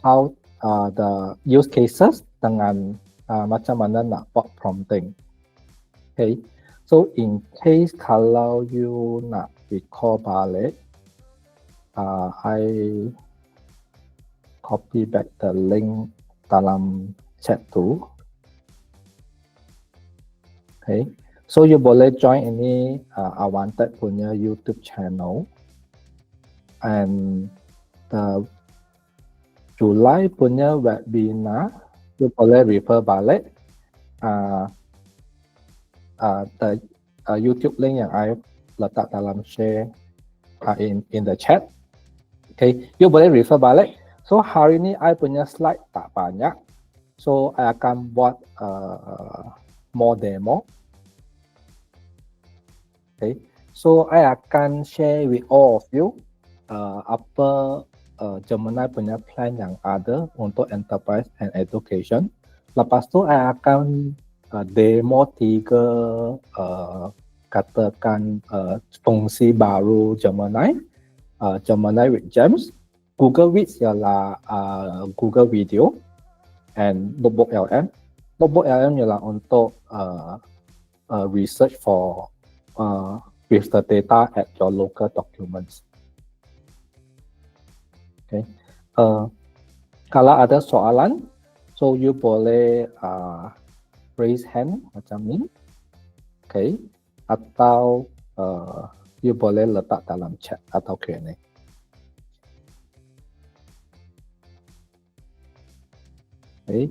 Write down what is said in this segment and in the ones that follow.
how the use cases dengan macam mana nak buat prompting. Okay, so in case kalau you nak recall balik, I copy back the link dalam chat tu. Okay, so you boleh join ini Awanted punya YouTube channel, and the July punya webinar you boleh refer balik the YouTube link yang I letak dalam share in the chat. Okay, you boleh refer balik. So hari ni I punya slide tak banyak, so I akan buat more demo. Okay, so I akan share with all of you apa Gemini punya plan yang ada untuk enterprise and education. Lepas tu I akan demo 3 katakan fungsi baru Gemini, Gemini with Gems, Google with ialah Google Video, and Notebook LM. Notebook LM ialah untuk research for with the data at your local documents. Okay, kalau ada soalan, so you boleh raise hand macam ni, okay, atau you boleh letak dalam chat atau Q&A. Okay,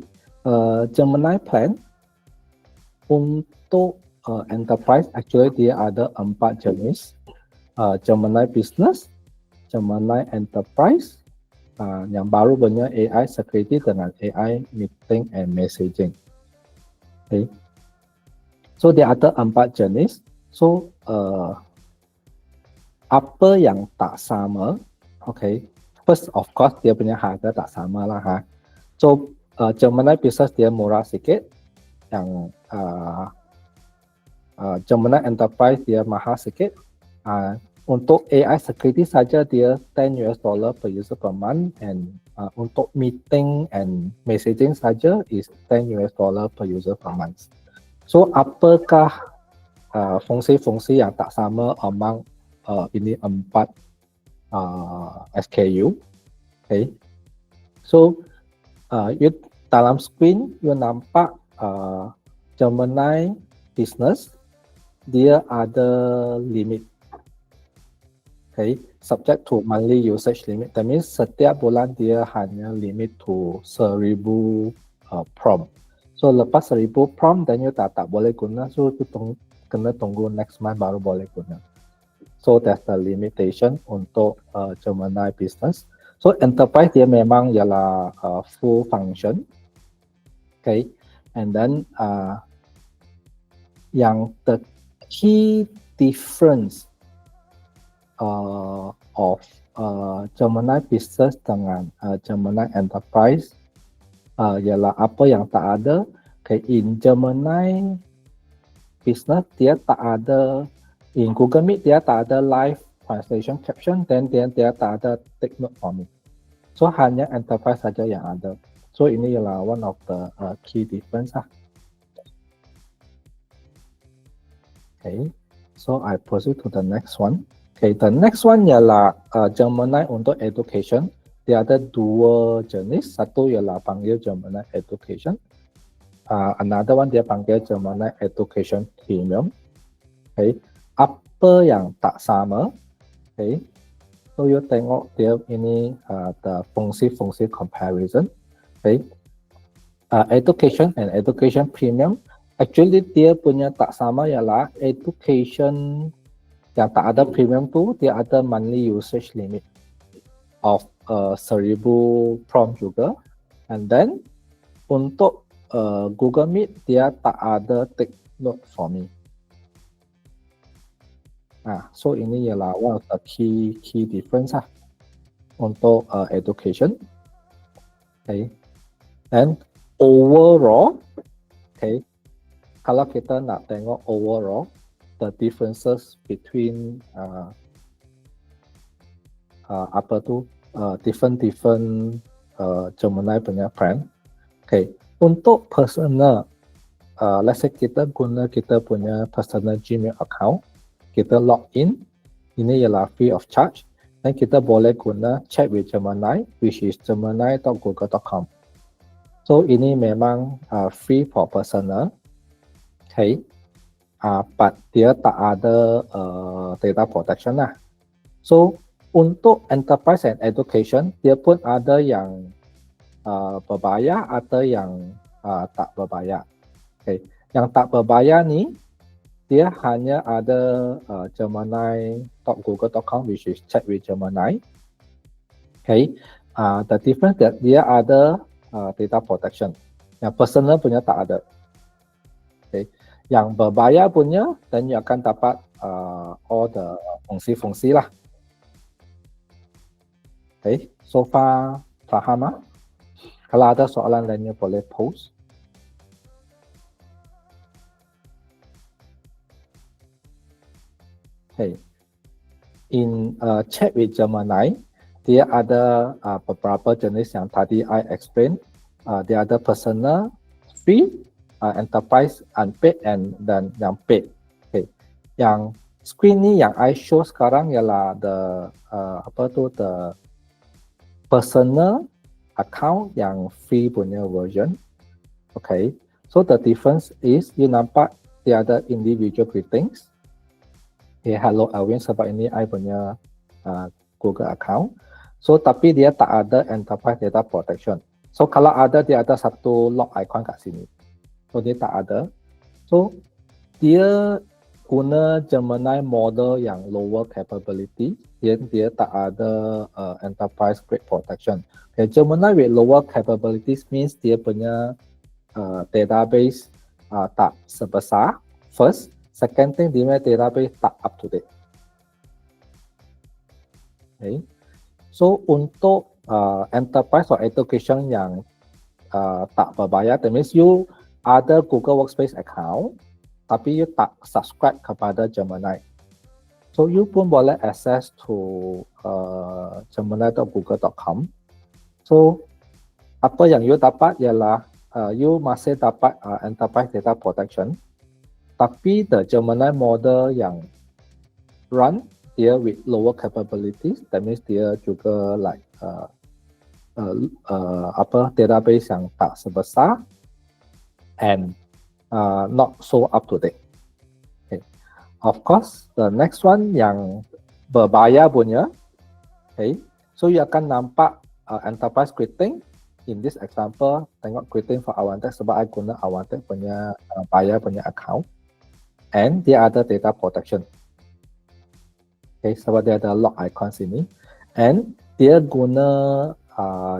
Gemini plan untuk enterprise actually dia ada 4 jenis, Gemini business, Gemini enterprise, yang baru punya AI security dengan AI meeting and messaging. Okay, so dia ada 4 jenis. So apa yang tak sama? Okay, first of course dia punya harga tak sama lah ha. So Gemini business dia murah sikit, yang Gemini enterprise dia mahal sikit. Untuk AI security saja dia $10 per user per month, and untuk meeting and messaging saja is $10 per user per month. So apakah fungsi-fungsi yang tak sama among ini 4 SKU? Okay, so you dalam screen you nampak Gemini business dia ada limit. Okay, subject to monthly usage limit. That means setiap bulan dia hanya limit to 1000 prompt. So lepas 1000 prompt, then you tak boleh guna. So you kena tunggu next month baru boleh guna. So that's the limitation untuk Gemini business. So enterprise dia memang ialah full function. Okay, and then yang the key difference of Gemini business dengan Gemini enterprise ialah apa yang tak ada. Okay, in Gemini business dia tak ada, in Google Meet dia tak ada live translation caption, dan dia tak ada take note for me. So hanya enterprise saja yang ada. So ini ialah one of the key difference lah. Okay, so I proceed to the next one. Okay, the next one ialah Gemini untuk education. Dia ada 2 jenis. Satu ialah panggil Gemini Education. Another one dia panggil Gemini Education Premium. Okay, apa yang tak sama? Okay, so you tengok dia ini the fungsi-fungsi comparison. Okay, education and education premium. Actually dia punya tak sama ialah education yang tak ada premium tu dia ada monthly usage limit of 1000 prompt juga, and then untuk Google Meet dia tak ada take note for me. So ini ialah one of the key difference lah untuk education. Okay, and overall, okay, kalau kita nak tengok overall the differences between different Gemini punya brand. Okay, untuk personal, let's say kita guna kita punya personal Gmail account, kita log in, ini ialah free of charge, dan kita boleh guna chat with Gemini, which is gemini.google.com. So ini memang free for personal, okay, but dia tak ada data protection lah. So untuk enterprise and education, dia pun ada yang berbayar atau yang tak berbayar. Okay. Yang tak berbayar ni, dia hanya ada Gemini.google.com, which is chat with Gemini. Okay. The difference that dia ada data protection. Yang personal punya tak ada. Okay. Yang berbayar punya, dan you akan dapat all the fungsi-fungsi lah. Okay. So far, faham lah? Kalau ada soalan lainnya boleh post. Okay. In chat with Gemini, dia ada beberapa jenis yang tadi I explain. Dia ada personal, free, enterprise, unpaid, dan yang paid. Okay. Yang screen ni yang I show sekarang ialah the personal account yang free punya version. Okay. So the difference is you nampak dia ada individual greetings. Okay, hello Alvin, sebab ini I punya Google account. So tapi dia tak ada enterprise data protection. So kalau ada, dia ada satu lock icon kat sini. So dia tak ada. So dia guna Gemini model yang lower capability. Dia tak ada enterprise grade protection. Okay, Gemini with lower capabilities means dia punya database tak sebesar. First, second thing, dia punya database tak up to date. Okay. So untuk enterprise or education yang tak berbayar, that means you ada Google Workspace account, tapi you tak subscribe kepada Gemini. So you pun boleh access to gemini.google.com. So apa yang you dapat ialah you masih dapat enterprise data protection, tapi the Gemini model yang run dia with lower capabilities, that means dia juga like database yang tak sebesar and not so up to date. Okay. Of course, the next one yang berbayar punya, okay, so you akan nampak enterprise greeting. In this example, tengok greeting for Avantek sebab I guna Avantek punya bayar punya account, and dia ada data protection. Okay, sebab dia ada lock icon sini, and dia guna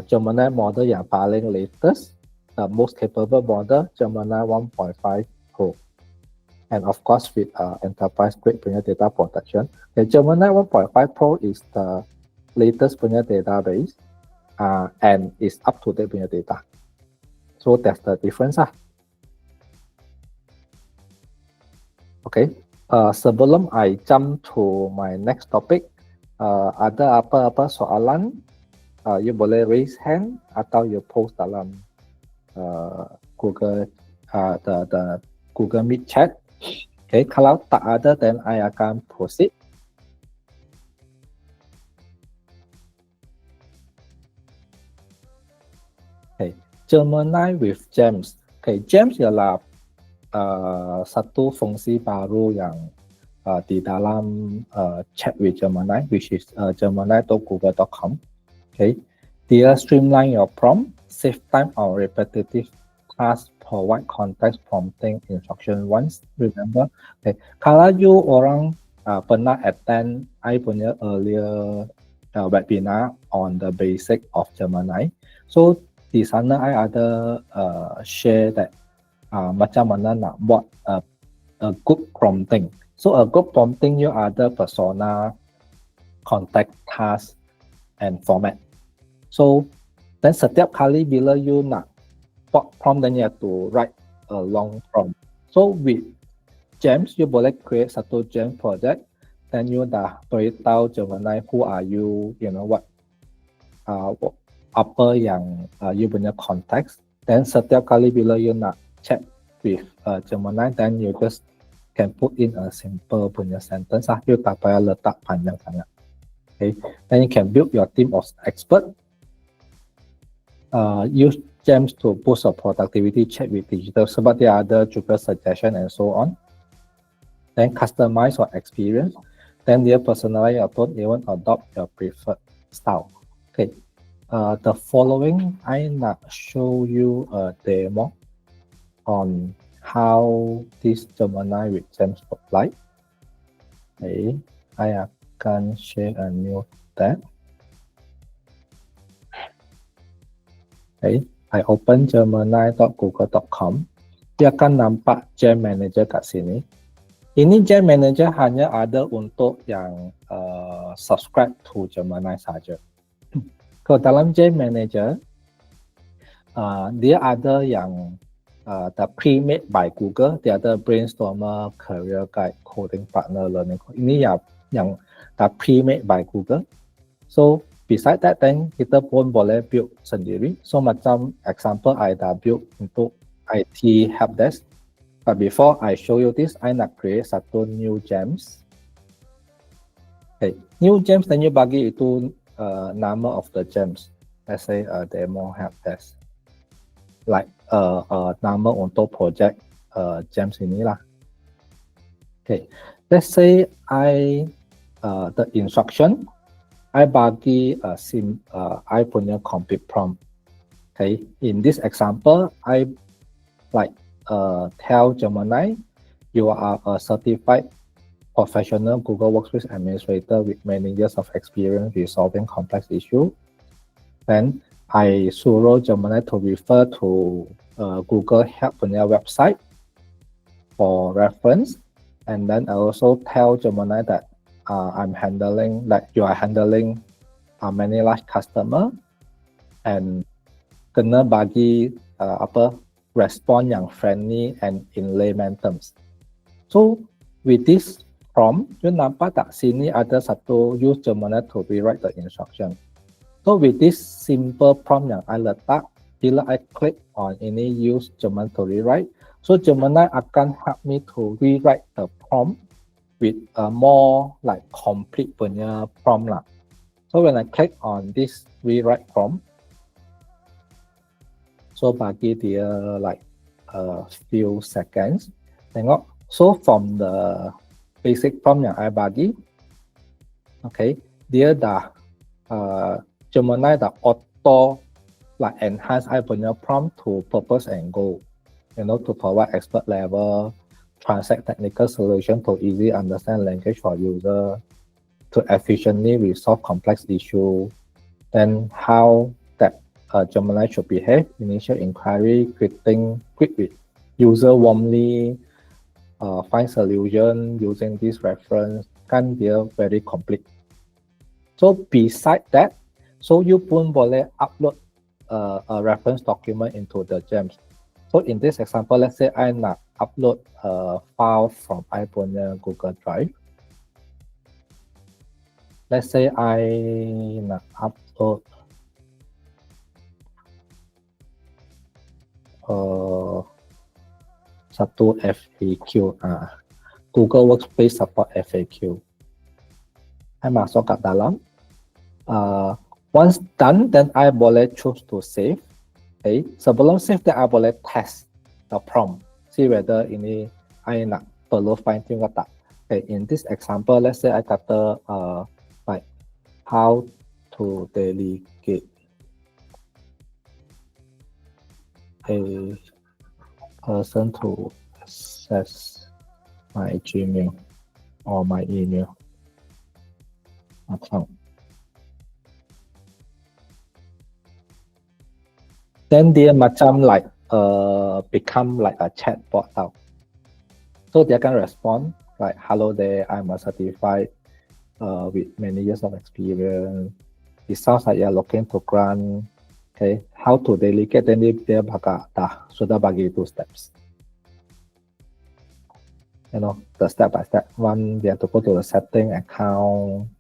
Gemini model yang paling latest, the most capable model, Gemini 1.5 Pro, and of course with enterprise grade punya data protection. Okay, Gemini 1.5 Pro is the latest punya database and is up to date punya data. So that's the difference lah. Okay. Sebelum I jump to my next topic, ada apa-apa soalan, you boleh raise hand atau you post dalam Google the Google Meet chat. Okay, kalau tak ada, then I akan proceed. Okay, Gemini with Gems. Okay, Gems ialah satu fungsi baru yang di dalam chat with Gemini, which is gemini.google.com. Okay, dia streamline your prompt, save time on repetitive tasks, provide context prompting instruction once. Remember, okay, kalau you orang pernah attend I punya earlier webinar on the basic of Gemini, so di sana I ada share that macam mana nak buat a good prompting. So a good prompting, you ada persona, contact, task, and format. So then setiap kali bila you nak buat prompt, then you have to write a long prompt. So with Gems, you boleh create satu Gem project, then you dah beritahu Gemini who are you, you know what apa yang you punya context. Then setiap kali bila you nak chat with Gemini, then you just can put in a simple punya sentence lah. You tak payah letak panjang sangat. Okay. Then you can build your team of expert. Use gems to boost your productivity, chat with digital sebab dia ada juga suggestion and so on. Then customize your experience. Then dia personalize your tone, even adopt your preferred style. Okay. The following, I nak show you a demo on how this Gemini with gems look like. Okay. I akan share a new tab. Okay. I open gemini.google.com. Dia akan nampak Gem Manager kat sini. Ini Gem Manager hanya ada untuk yang subscribe to Gemini saja. Kalau dalam Gem Manager, dia ada yang the pre-made by Google, dia ada brainstormer, career guide, coding partner, learning. Ini yang the pre-made by Google. So beside that, then kita pun boleh build sendiri. So macam example, I dah build untuk IT helpdesk. But before I show you this, I nak create satu new gems. Okay, new gems, then you bagi itu nama of the gems. Let's say demo helpdesk. Like nama untuk project gems inilah. Okay, let's say the instruction, I bagi I punya compute prompt. Okay, in this example, I tell Gemini, you are a certified professional Google Workspace administrator with many years of experience resolving complex issues. Then I suruh Gemini to refer to Google Help punya website for reference. And then I also tell Gemini that you are handling many large customer and kena bagi respond yang friendly and in layman terms. So with this prompt, you nampak tak sini ada satu use Gemini to rewrite the instruction. So with this simple prompt yang I letak, bila I click on ini use Gemini to rewrite, so Gemini akan help me to rewrite the prompt with a more like complete punya prompt lah. So when I click on this rewrite prompt, so bagi dia like a few seconds. Tengok, so from the basic prompt yang I bagi, okay, dia dah Gemini dah auto like enhance I punya prompt to purpose and goal, to provide expert level, translate technical solution to easy understand language for user, to efficiently resolve complex issue, then how that Gemini should behave, initial inquiry, quick with user warmly, find solution using this reference, kan dia very complete. So beside that, so you pun boleh upload a reference document into the gems. So in this example, let's say I nak upload a file from I punya Google Drive. Let's say I nak upload satu FAQ, Google Workspace support FAQ. I masuk kat dalam. Once done, then I boleh choose to save. Okay, sebelum save, then I boleh test the prompt, see whether ini I nak perlu fine tune ke tak. Okay, in this example, let's say I kata like how to delegate a person to access my Gmail or my email account. Then dia macam like become like a chatbot tau. So dia akan respond like, hello there, I'm a certified with many years of experience. It sounds like you're looking to grant. Okay, how to delegate, then dia sudah bagi 2 steps. The step by step. One, they have to go to the setting account.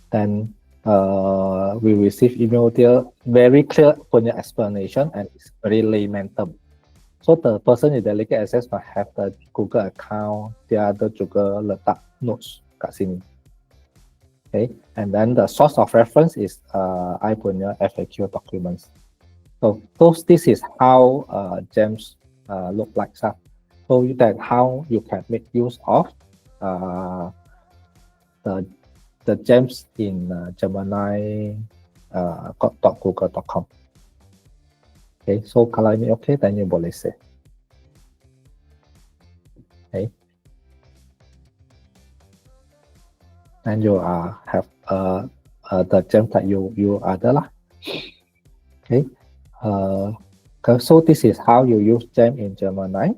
Then we receive email dia very clear punya explanation and it's very layman term. So the person with delegate access must have the Google account, dia ada juga letak notes kat sini. Okay, and then the source of reference is I punya FAQ documents. So this is how GEMS look like. So that how you can make use of the GEMS in Gemini.google.com. Okay, so kalau ini okay, then you boleh say. Okay, and you have the GEMS that you ada lah. Okay, so this is how you use GEMS in Gemini.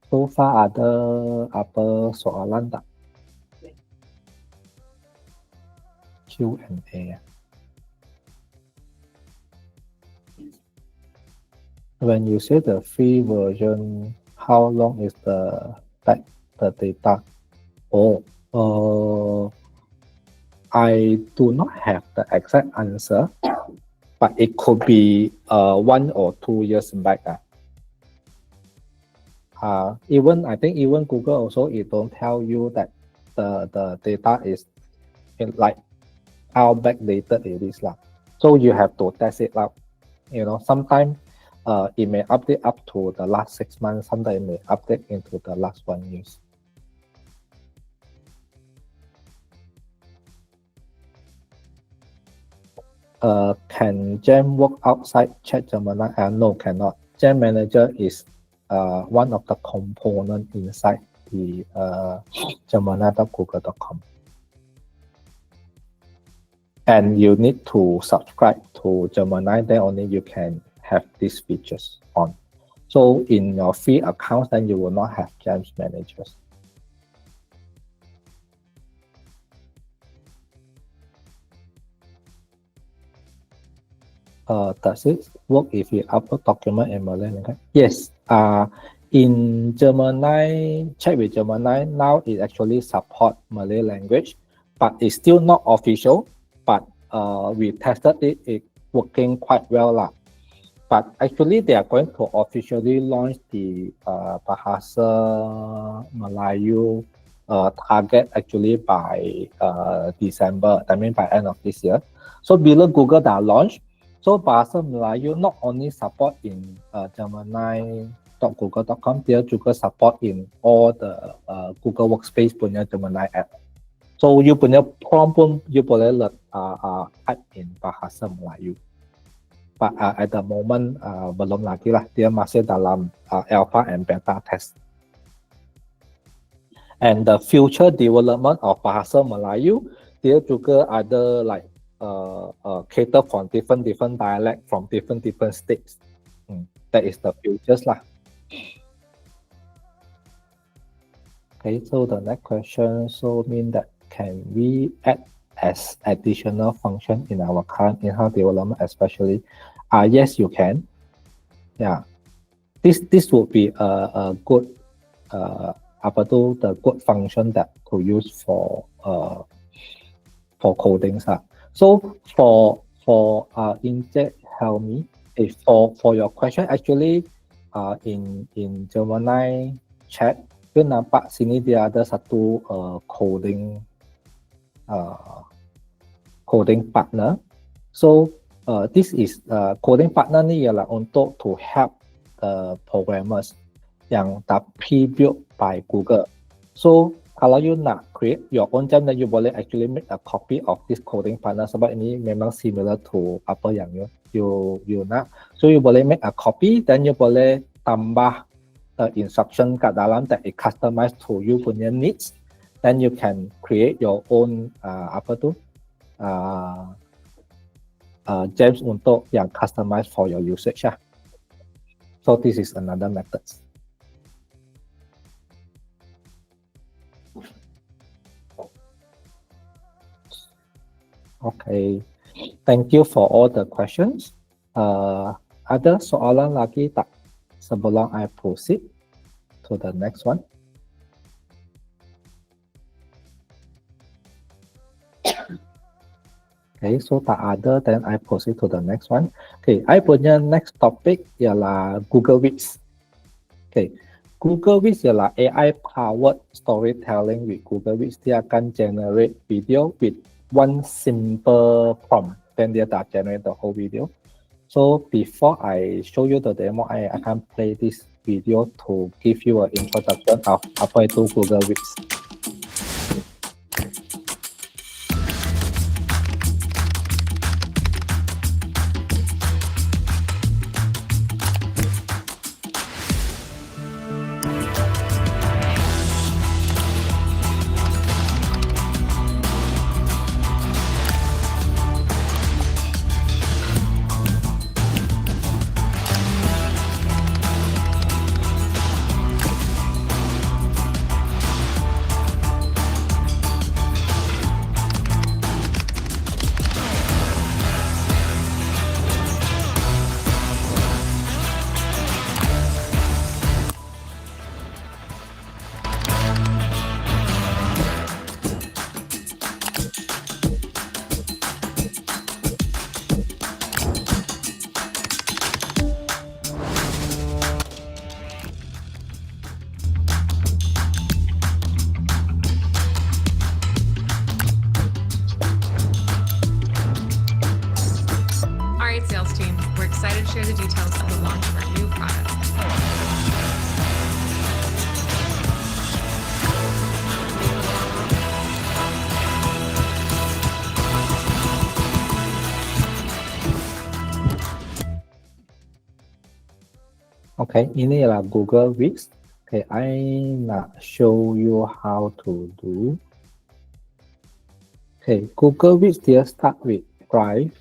So far ada apa soalan tak? Q&A. When you say the free version, how long is the data? I do not have the exact answer, but it could be 1 or 2 years back. Even I think even Google also it don't tell you that the data is like how backdated it is lah. So you have to test it out. You know, sometimes it may update up to the last 6 months. Sometimes it may update into the last 1 year. Can GEM work outside Chat Gemini? No, cannot. GEM Manager is one of the components inside the Gemini.google.com. And you need to subscribe to Gemini, then only you can have these features on. So in your free accounts, then you will not have GEMS managers. Does it work if you upload document in Malay language? Yes. In Gemini, Chat with Gemini, now it actually support Malay language, but it's still not official. But we tested it, it's working quite well lah. But actually, they are going to officially launch the Bahasa Melayu target actually by December. I mean by end of this year. So bila Google dah launch, so Bahasa Melayu not only support in Gemini.google.com, dia juga support in all the Google Workspace punya Gemini app. So you punya prompt pun you boleh type in Bahasa Melayu. But at the moment belum lagi lah, dia masih dalam alpha and beta test. And the future development of Bahasa Melayu, dia juga ada like cater for different dialect from different states. That is the futures lah. Okay, so the next question mean that can we add as additional function in our current in-house development, especially? Yes, you can. Yeah, this would be a good the good function that to use for coding. So for Inject help me for your question, actually in Gemini chat, you nampak sini dia ada satu coding partner. So this is coding partner ni ialah untuk to help programmers yang dah pre-built by Google. So kalau you nak create your own gem, then you boleh actually make a copy of this coding partner sebab ini memang similar to apa yang you nak. So you boleh make a copy, then you boleh tambah instruction kat dalam that it customize to you punya needs. Then you can create your own gems untuk yang customize for your usage. So this is another method. Okay, thank you for all the questions. Ada soalan lagi tak sebelum I proceed to the next one? Okay, so tak ada, then I proceed to the next one. Okay, I punya next topic ialah Google Workspace. Okay, Google Workspace ialah AI powered storytelling with Google Workspace. Dia akan generate video with one simple prompt, then dia dah generate the whole video. So before I show you the demo, I akan play this video to give you an introduction of apa itu Google Workspace. Alright, sales team, we're excited to share the details of the launch of our new product. Okay, ini ialah Google Workspace. Okay, I nak show you how to do. Okay, Google Workspace dia start with Drive.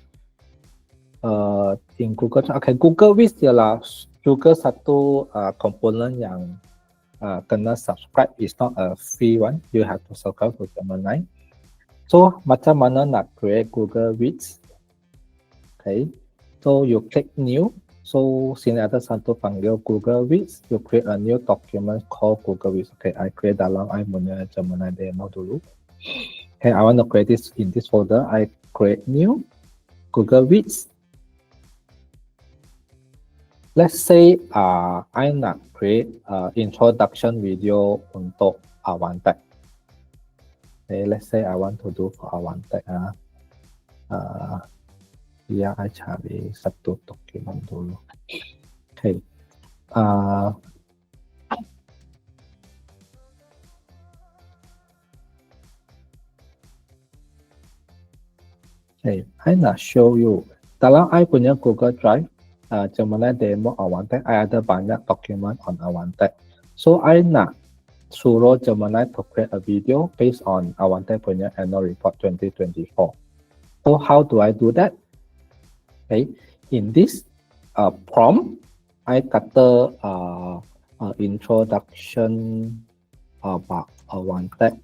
In Google, okay, Google Workspace ialah juga satu komponen yang kena subscribe. It's not a free one. You have to subscribe to Gemini. So macam mana nak create Google Workspace? Okay, so you click New. So sini ada satu panggil Google Workspace. You create a new document called Google Workspace. Okay, I create dalam I punya Gemini demo dulu. Okay, I want to create this in this folder. I create new Google Workspace. Let's say I nak create introduction video untuk Awantek. Okay, let's say I want to do for Awantek. Ya, I cari satu dokumen dulu. Okay. Okay, I nak show you. Dalam I punya Google Drive, Gemini demo Awantek, I ada banyak dokumen on Awantek. So I nak suruh Gemini to create a video based on Awantek punya annual report 2024. So how do I do that? Okay, in this prompt, I kata introduction about Awantek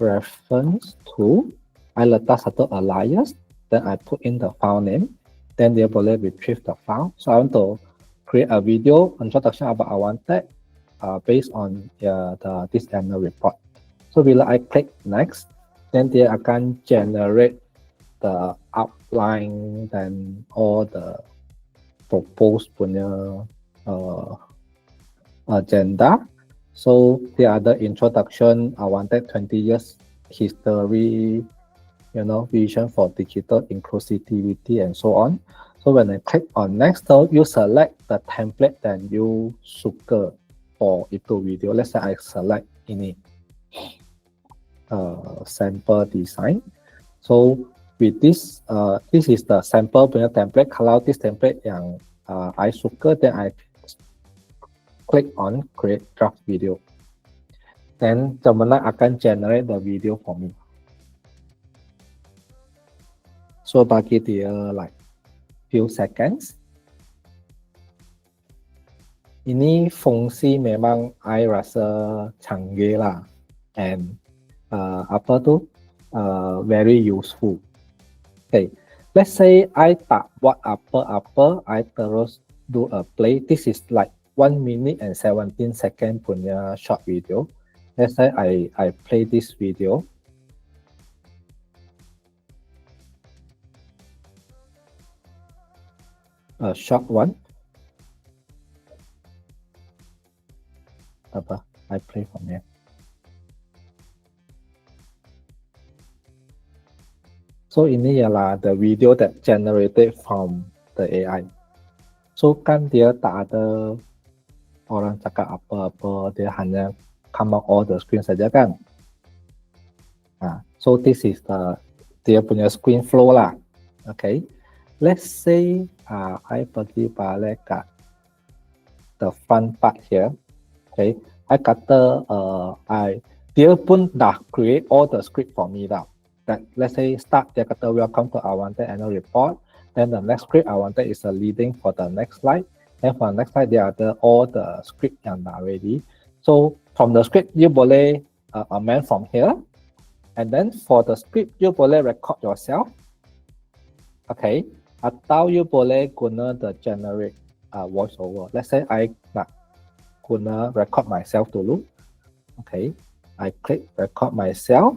reference to, I letak satu alias, then I put in the file name. Then dia boleh retrieve the file. So I want to create a video introduction about Awantek based on this annual report. So bila I click next, then dia akan generate the outline dan all the proposed punya agenda. So dia ada introduction Awantek 20 years history, vision for digital inclusivity and so on. So when I click on next, so you select the template that you suka for itu video. Let's say I select ini sample design. So with this, this is the sample punya template. Kalau this template yang I suka, then I click on create draft video. Then Gemini akan generate the video for me. So bagi dia like few seconds. Ini fungsi memang I rasa canggih lah, and very useful. Okay, let's say I tak buat apa-apa, I terus do a play. This is like 1 minute and 17 second punya short video. Let's say I play this video. a short one. Apa? I play from here. So ini ialah the video that generated from the AI. So kan dia tak ada orang cakap apa-apa, dia hanya come out all the screen saja kan. So this is dia punya screen flow lah. Okay, let's say I pergi balik kat the front part here. Okay, I kata dia pun dah create all the script for me dah. That let's say start dia kata welcome to our annual report. Then the next script I wanted is a leading for the next slide. Then for the next slide dia ada all the script yang dah ready. So from the script you boleh amend from here. And then for the script you boleh record yourself. Okay, atau you boleh guna the generate voiceover. Let's say I nak guna record myself dulu. Okay, I click record myself.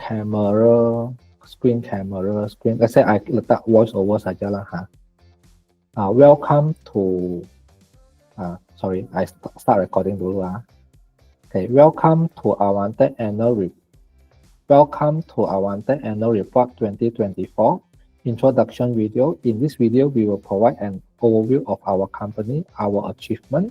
Camera, screen. Let's say I letak voiceover sajalah ha. Welcome to. Sorry, I start recording dulu ah. Okay, welcome to our annual report. Welcome to our annual report 2024 introduction video. In this video, we will provide an overview of our company, our achievement.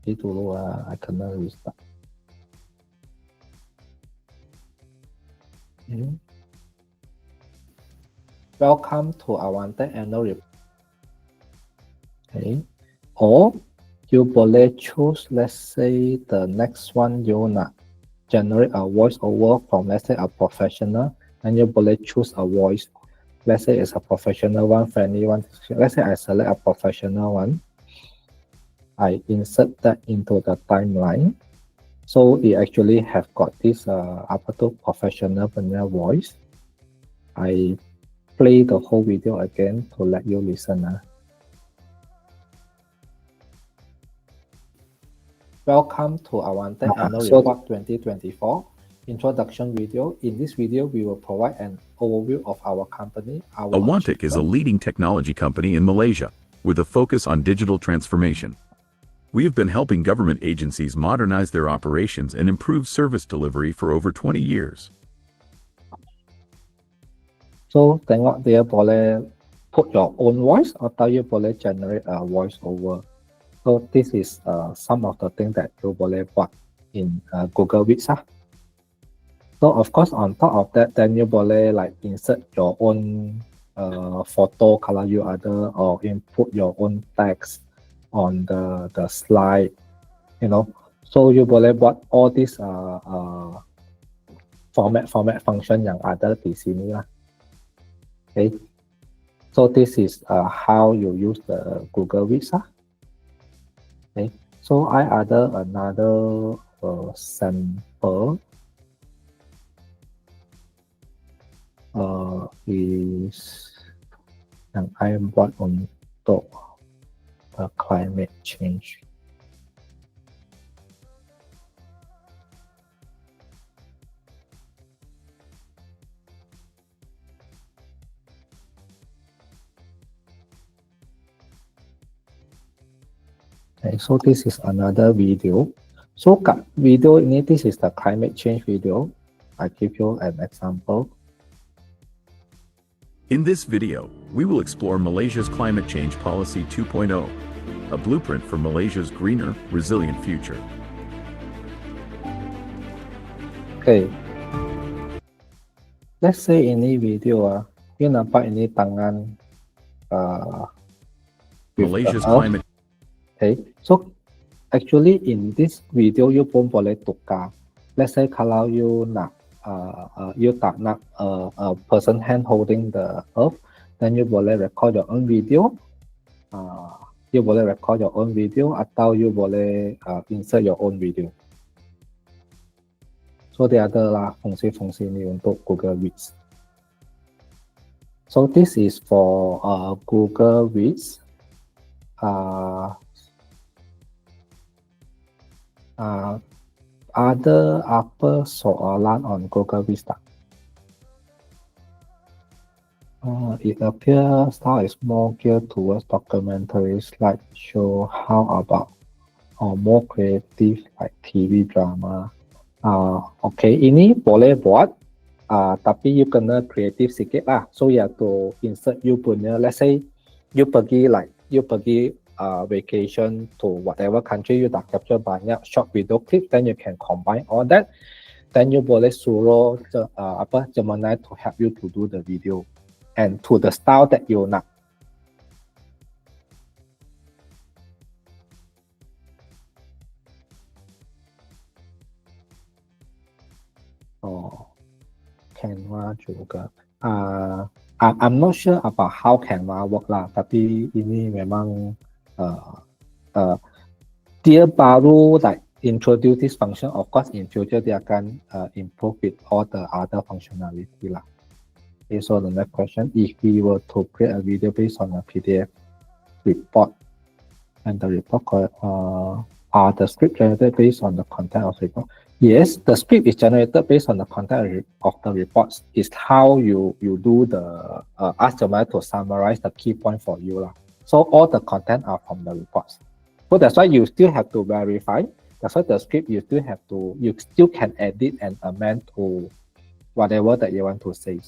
Dulu I kena restart. Welcome to our annual report. Okay. Or you boleh choose, let's say the next one you nak generate a voiceover from, let's say a professional, and you boleh choose a voice. Let's say it's a professional one, friendly one. Let's say I select a professional one. I insert that into the timeline. So it actually have got this professional punya voice. I play the whole video again to let you listen. Welcome to our annual report 2024 introduction video. In this video, we will provide an overview of our company. Awantik is a leading technology company in Malaysia with a focus on digital transformation. We have been helping government agencies modernize their operations and improve service delivery for over 20 years. So, tengok dia boleh put your own voice atau you boleh generate a voice over. So this is some of the things that you boleh buat in Google Workspace. So of course on top of that, then you boleh like insert your own photo kalau you ada, or input your own text on the slide, you know. So you boleh buat all this format function yang ada di sini lah. Okay. So this is how you use the Google Workspace. Okay, so I ada another sample is yang I buat untuk climate change. Okay, so this is another video. So video ini, this is the climate change video. I give you an example. In this video, we will explore Malaysia's Climate Change Policy 2.0, a blueprint for Malaysia's greener, resilient future. Okay. Let's say ini video you nampak ini tangan Malaysia's climate. Okay, so actually in this video you pun boleh tukar. Let's say kalau you nak you tak nak a person hand holding the earth, then you boleh record your own video. You boleh record your own video atau you boleh insert your own video. So dia ada lah fungsi-fungsi ni untuk Google Workspace. So this is for Google Workspace. Ada apa soalan on Google Vista? It appears now is more geared towards documentary slide show. How about more creative like TV drama? Okay, ini boleh buat, tapi you kena kreatif sikit lah. So you have to insert you punya, let's say you pergi vacation to whatever country, you dah capture banyak short video clip, then you can combine all that. Then you boleh suruh Gemini to help you to do the video and to the style that you nak. Canva juga. I'm not sure about how Canva work lah, tapi ini memang dia baru like introduce this function. Of course, in future dia akan improve with all the other functionality lah. Okay, so the next question: if we were to create a video based on a PDF report, and the report are the script generated based on the content of the report? Yes, the script is generated based on the content of the reports. Is how you do the ask Gemini to summarize the key point for you lah. So all the content are from the reports. So that's why you still have to verify. That's why the script you still can edit and amend to whatever that you want to say.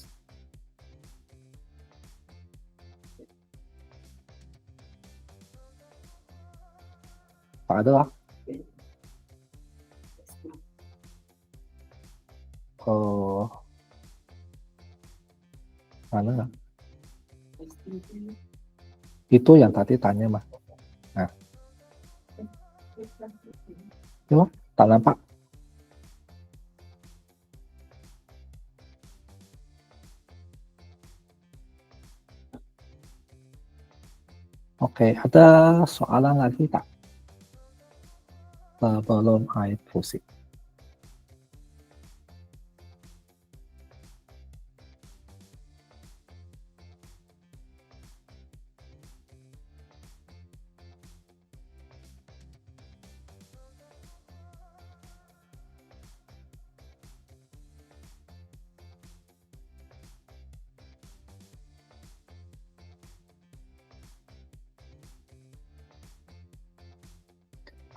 Tak ada lah. Mana? Itu yang tadi tanya mah. Nah. Yo, tak nampak. Oke, ada soalan lagi tak? Sebelum I proceed.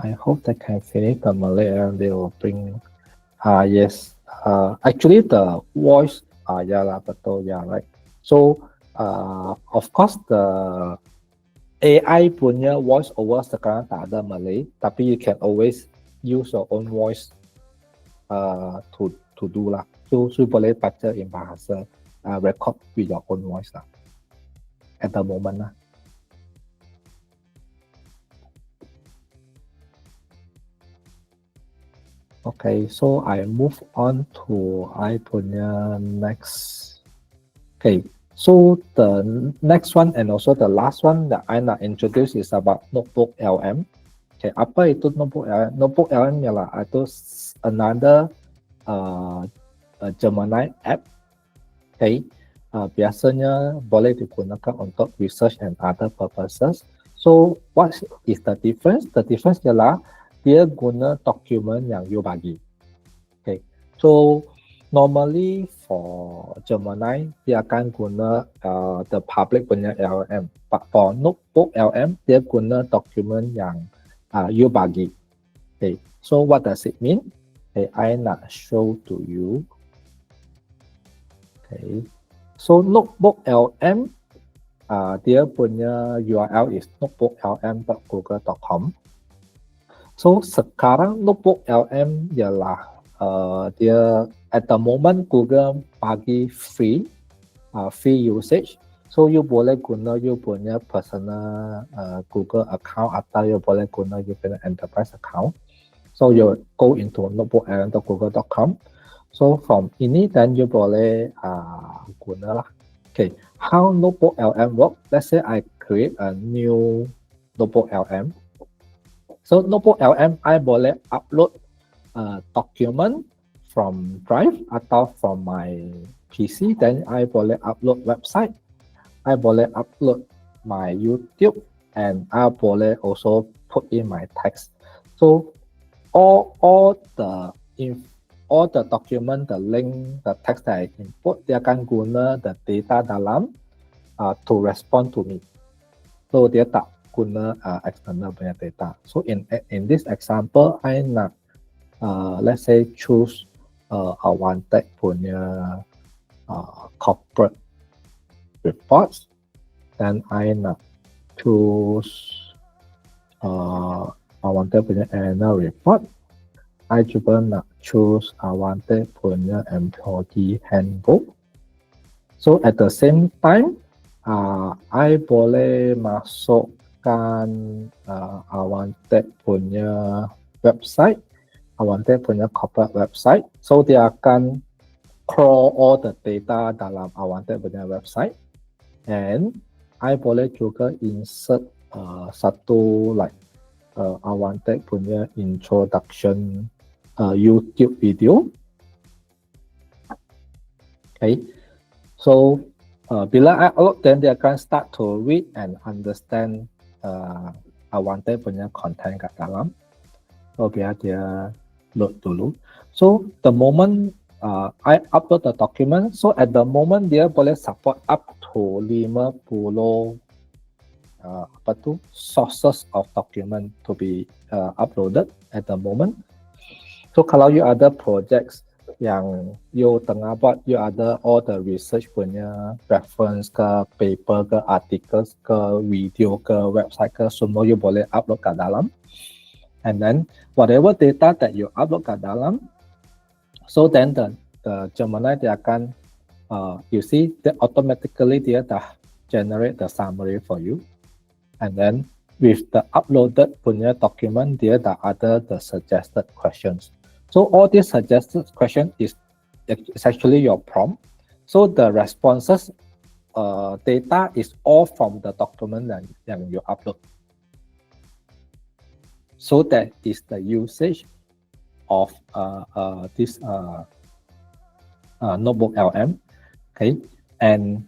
I hope they can finish the Malay and they will bring. Yes. Actually, the voice. Yeah lah, betul. Yeah, right. So, of course, the AI punya voice over sekarang tak ada Malay, tapi you can always use your own voice to do lah. So boleh baca in bahasa, record with your own voice lah. At the moment lah. Okay, so I move on to I punya next. Okay, so the next one and also the last one that I nak introduce is about notebook LM. Okay, apa itu notebook LM? Notebook LM ialah itu another Gemini app. Okay, biasanya boleh digunakan untuk research and other purposes. So what is the difference? The difference ialah dia guna dokumen yang you bagi. Okay, so normally for Gemini dia akan guna the public punya LM, but for notebook LM dia guna dokumen yang you bagi. Okay, so what does it mean? Okay, I nak show to you. Okay, so notebook LM dia punya URL is notebooklm.google.com. So sekarang notebook LM ialah dia at the moment Google bagi free usage. So you boleh guna you punya personal Google account atau you boleh guna you punya enterprise account. So you go into notebooklm.google.com. So from ini then you boleh guna lah. Okay, how notebook LM work? Let's say I create a new notebook LM. So notebook LM, I boleh upload document from Drive atau from my PC. Then I boleh upload website. I boleh upload my YouTube, and I boleh also put in my text. So all the in all the document, the link, the text that I input, dia akan guna the data dalam to respond to me. So dia tak guna external punya data. So in this example, I nak let's say choose Wanted punya corporate reports, then I nak choose Wanted punya annual report. I juga nak choose Wanted punya employee handbook. So at the same time, I boleh masukkan Wanted punya website, Wanted punya corporate website. So dia akan crawl all the data dalam Wanted punya website, and I boleh juga insert satu like Wanted punya introduction YouTube video. Okay, so bila I upload, then dia akan start to read and understand Wanted punya content kat dalam. So biar dia load dulu. So the moment I upload the document, so at the moment dia boleh support up to 50 sources of document to be uploaded at the moment. So kalau you ada projects yang you tengah buat, you ada all the research punya reference ke paper ke articles ke video ke website ke, semua you boleh upload kat dalam. And then whatever data that you upload kat dalam, so then the Gemini dia akan you see that automatically dia dah generate the summary for you, and then with the uploaded punya document dia dah ada the suggested questions. So all these suggested question is actually your prompt. So the responses data is all from the document yang you upload. So that is the usage of this notebook LM. Okay, and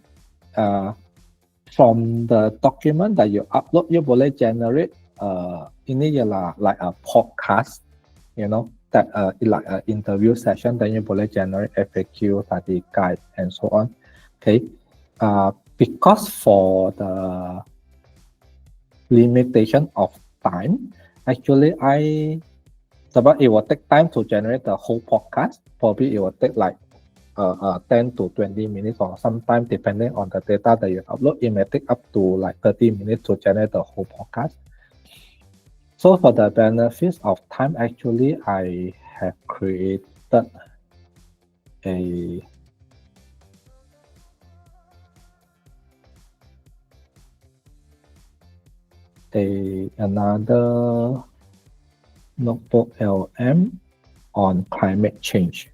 from the document that you upload, you boleh generate ini ialah like a podcast, you know, that like an interview session. Then you boleh generate FAQ, study guide, and so on. Okay, because for the limitation of time, actually but it will take time to generate the whole podcast. Probably it will take like 10 to 20 minutes, or sometime depending on the data that you upload, it may take up to like 30 minutes to generate the whole podcast. So for the benefits of time, actually I have created another notebook LM on climate change.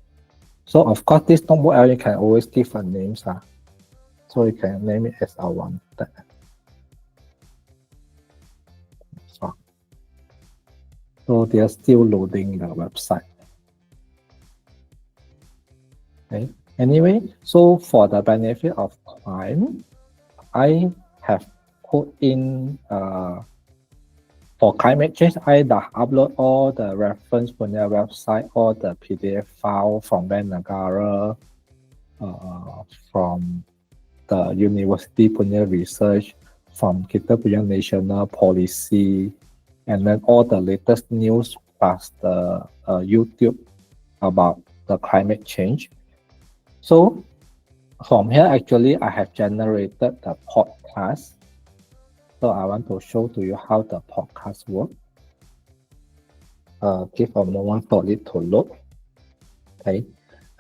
So of course this notebook LM you can always give a name, so you can name it as Wanted. So they are still loading the website. Okay. Anyway, so for the benefit of time, I have put in for climate change, I dah upload all the reference punya website, all the PDF file from Negara, from the university punya research, from kita punya national policy, and then all the latest news plus the YouTube about the climate change. So from here, actually, I have generated the podcast. So I want to show to you how the podcast works. Give a moment for it to load. Okay.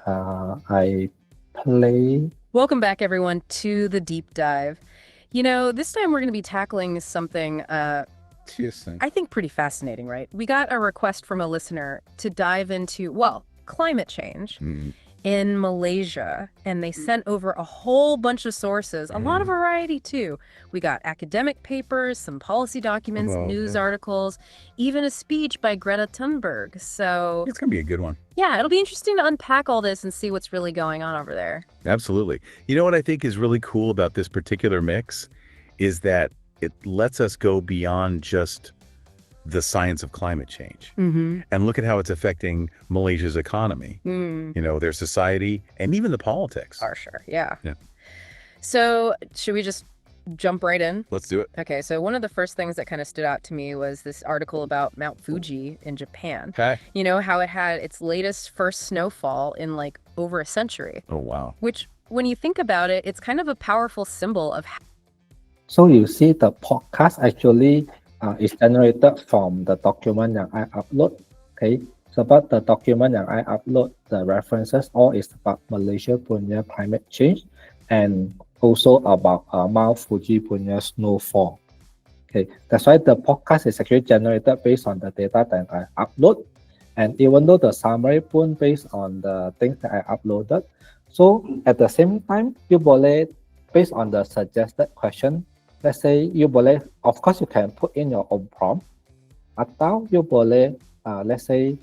I play. Welcome back, everyone, to the deep dive. You know, this time we're going to be tackling something I think pretty fascinating, right? We got a request from a listener to dive into, well, climate change in Malaysia, and they sent over a whole bunch of sources, a lot of variety too. We got academic papers, some policy documents, news articles, even a speech by Greta Thunberg. So It's going to be a good one. yeah, it'll be interesting to unpack all this and see what's really going on over there. Absolutely. You know what I think is really cool about this particular mix is that it lets us go beyond just the science of climate change. Mm-hmm. And look at how it's affecting Malaysia's economy, their society, and even the politics. For sure, yeah. Yeah. So should we just jump right in? Let's do it. Okay, so one of the first things that kind of stood out to me was this article about Mount Fuji in Japan. Okay. You know, how it had its latest first snowfall in like over a century. Oh, wow. Which, when you think about it, it's kind of a powerful symbol of how So you see the podcast actually is generated from the document yang I upload. Okay. So about the document yang I upload, the references all is about Malaysia punya climate change and also about Mount Fuji punya snowfall. Okay, that's why the podcast is actually generated based on the data that I upload, and even though the summary pun based on the things that I uploaded, so at the same time you boleh based on the suggested question. Let's say you boleh, of course you can put in your own prompt, atau you boleh let's say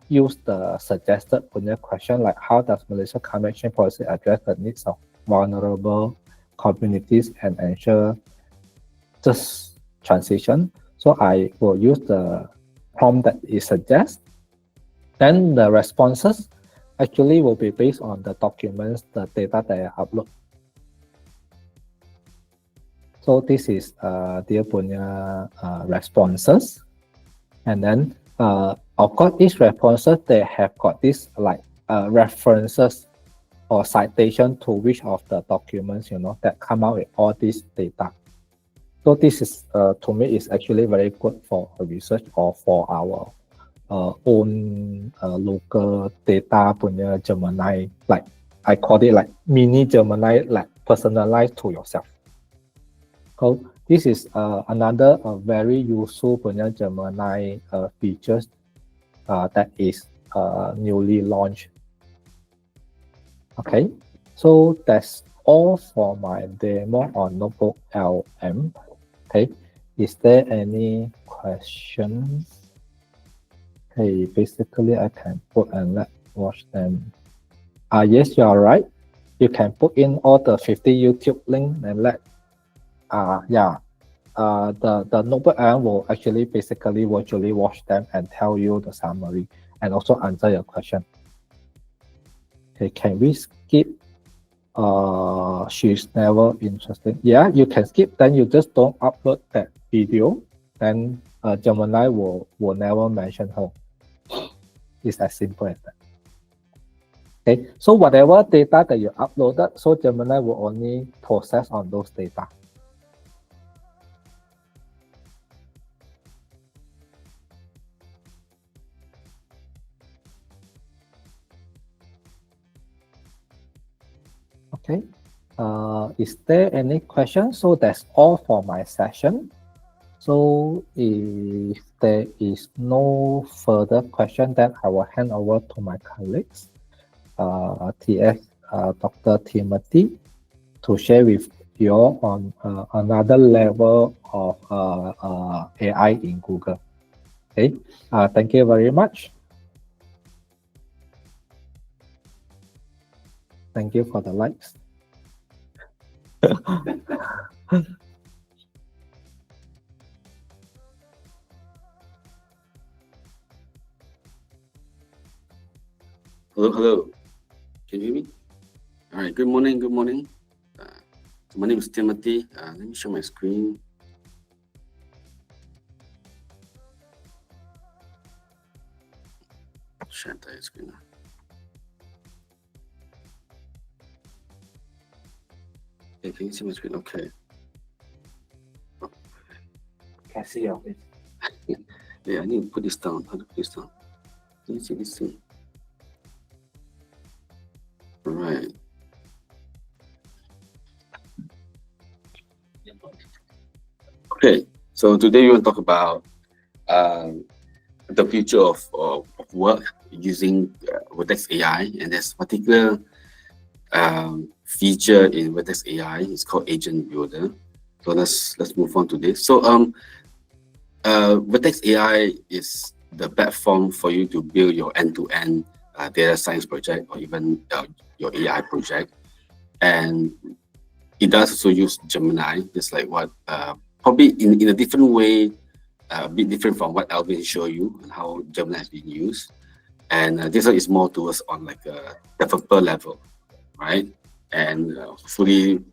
use the suggested punya question like how does Malaysia climate change policy address the needs of vulnerable communities and ensure just transition. So I will use the prompt that it suggests. Then the responses actually will be based on the documents, the data that I upload. So this is dia punya responses, and then of course each responses they have got this like references or citation to which of the documents that come out with all this data. So this is to me is actually very good for research or for our own local data punya Gemini, like I call it like mini Gemini, like personalized to yourself. So this is another very useful punya Gemini features that is newly launched. Okay, so that's all for my demo on Notebook LM. Okay, is there any questions? Okay, basically I can put and watch them. Yes, you are right. You can put in all the 50 YouTube link and let the Notebook LM will actually basically virtually watch them and tell you the summary and also answer your question. Okay, can we skip? She's never interested. Yeah, you can skip. Then you just don't upload that video. Then Gemini will never mention her. It's as simple as that. Okay, so whatever data that you uploaded, so Gemini will only process on those data. Okay, is there any questions? So that's all for my session. So if there is no further question, then I will hand over to my colleagues, TS Dr. Timothy, to share with you on another level of AI in Google. Okay, thank you very much. Thank you for the likes. Hello. Can you hear me? All right. Good morning. My name is Timothy. Let me share my screen. Share entire screen now. Okay, can you see my screen? Okay. Can I see your face? Yeah, I need to put this down. How to put this down? Can you see this thing? All right. Okay, so today we want to talk about the future of work using Vertex AI, and there's a particular feature in Vertex AI. It's called Agent Builder. So let's move on to this. So Vertex AI is the platform for you to build your end-to-end data science project or even your AI project, and it does also use Gemini, just like what probably in a different way a bit different from what Alvin showed you and how Gemini has been used. And this one is more towards on like a developer level, right? And hopefully,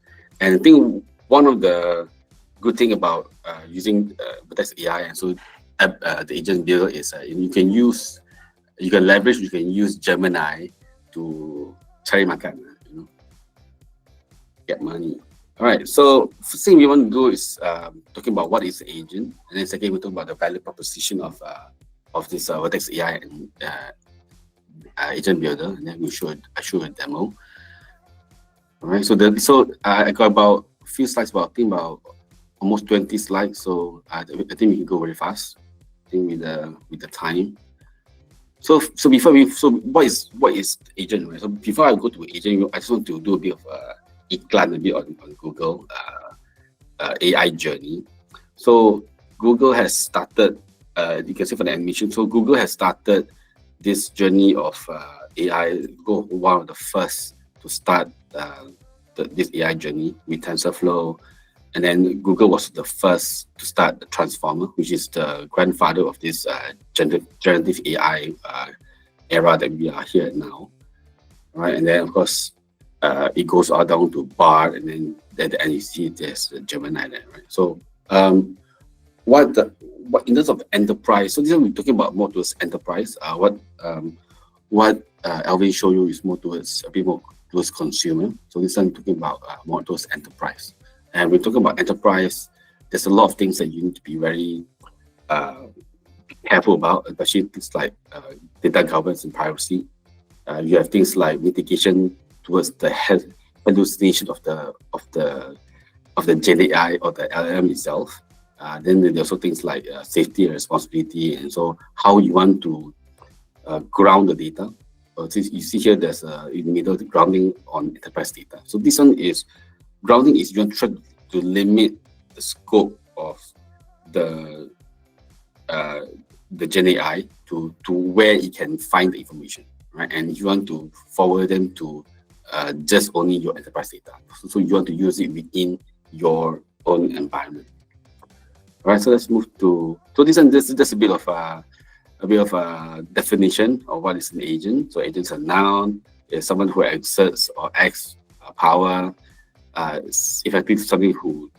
and I think one of the good thing about using Vertex AI and so the agent builder is you can leverage, you can use Gemini to cari makan, get money. All right, so first thing we want to do is talking about what is the agent, and then second we talk about the value proposition of this Vertex AI and agent builder, and then I show a demo. All right, so I got about a few slides, I think about almost 20 slides. So I think we can go very fast. I think with the time. So what is agent? Right? So before I go to agent, I just want to do a bit of iklan a bit on Google AI journey. So Google has started. You can see for the animation. So Google has started this journey of AI. Google one of the first to start this AI journey with TensorFlow, and then Google was the first to start the Transformer, which is the grandfather of this generative AI era that we are here now, right? And then of course it goes all down to BART, and then at the end you see there's Gemini there, right? So what in terms of enterprise? So this one we're talking about more towards enterprise. What Alvin showed you is more towards a bit more towards consumer. So this one talking about more towards enterprise. And we're talking about enterprise. There's a lot of things that you need to be very careful about, especially things like data governance and privacy. You have things like mitigation towards the hallucination of the Gen AI or the LLM itself. Then there's also things like safety and responsibility, and so how you want to ground the data. You see here there's in the middle the grounding on enterprise data. So this one is grounding is you want to try to limit the scope of the Gen AI to where it can find the information, right? And you want to forward them to just only your enterprise data. So you want to use it within your own environment. All right, so let's move to this is just a bit of a definition of what is an agent. So agent's a noun, is someone who exerts or acts power. Effective somebody who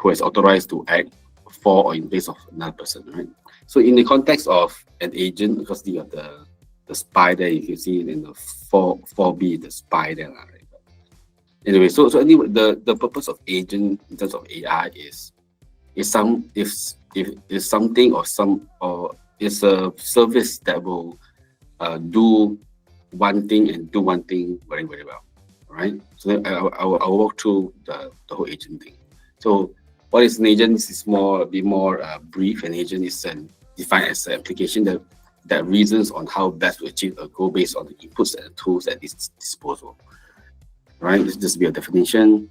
is authorized to act for or in place of another person, right? So in the context of an agent, because you have the spy there, you can see it in the 4B, the spy there, right? Anyway, so anyway, the purpose of agent in terms of AI is something or it's a service that will do one thing and do one thing very, very well, right? So I'll walk through the whole agent thing. So what is an agent? This is a bit more brief. An agent is defined as an application that reasons on how best to achieve a goal based on the inputs and the tools at its disposal, right? This just be a definition.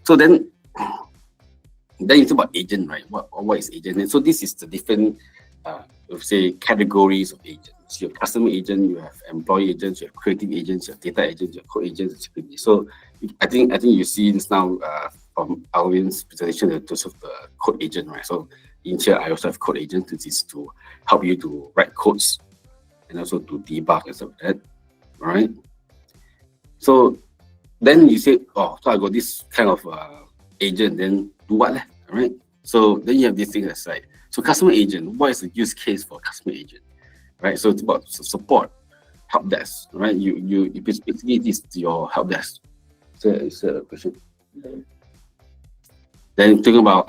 So then you talk about agent, right? What is agent? And so this is the different, say, categories of agents. You have customer agent, you have employee agents, you have creative agents, you have data agents, you have code agents, and security. So I think you see this now from Alvin's presentation in terms of the code agent, right? So in here I also have code agent, which is to help you to write codes and also to debug and stuff like that, right? So then you say, oh, so I got this kind of agent, then do what? Right? So then you have this thing that's like, so customer agent, what is the use case for customer agent? Right? So it's about support, help desk, right? You basically this is your help desk. So it's a question. Then talking about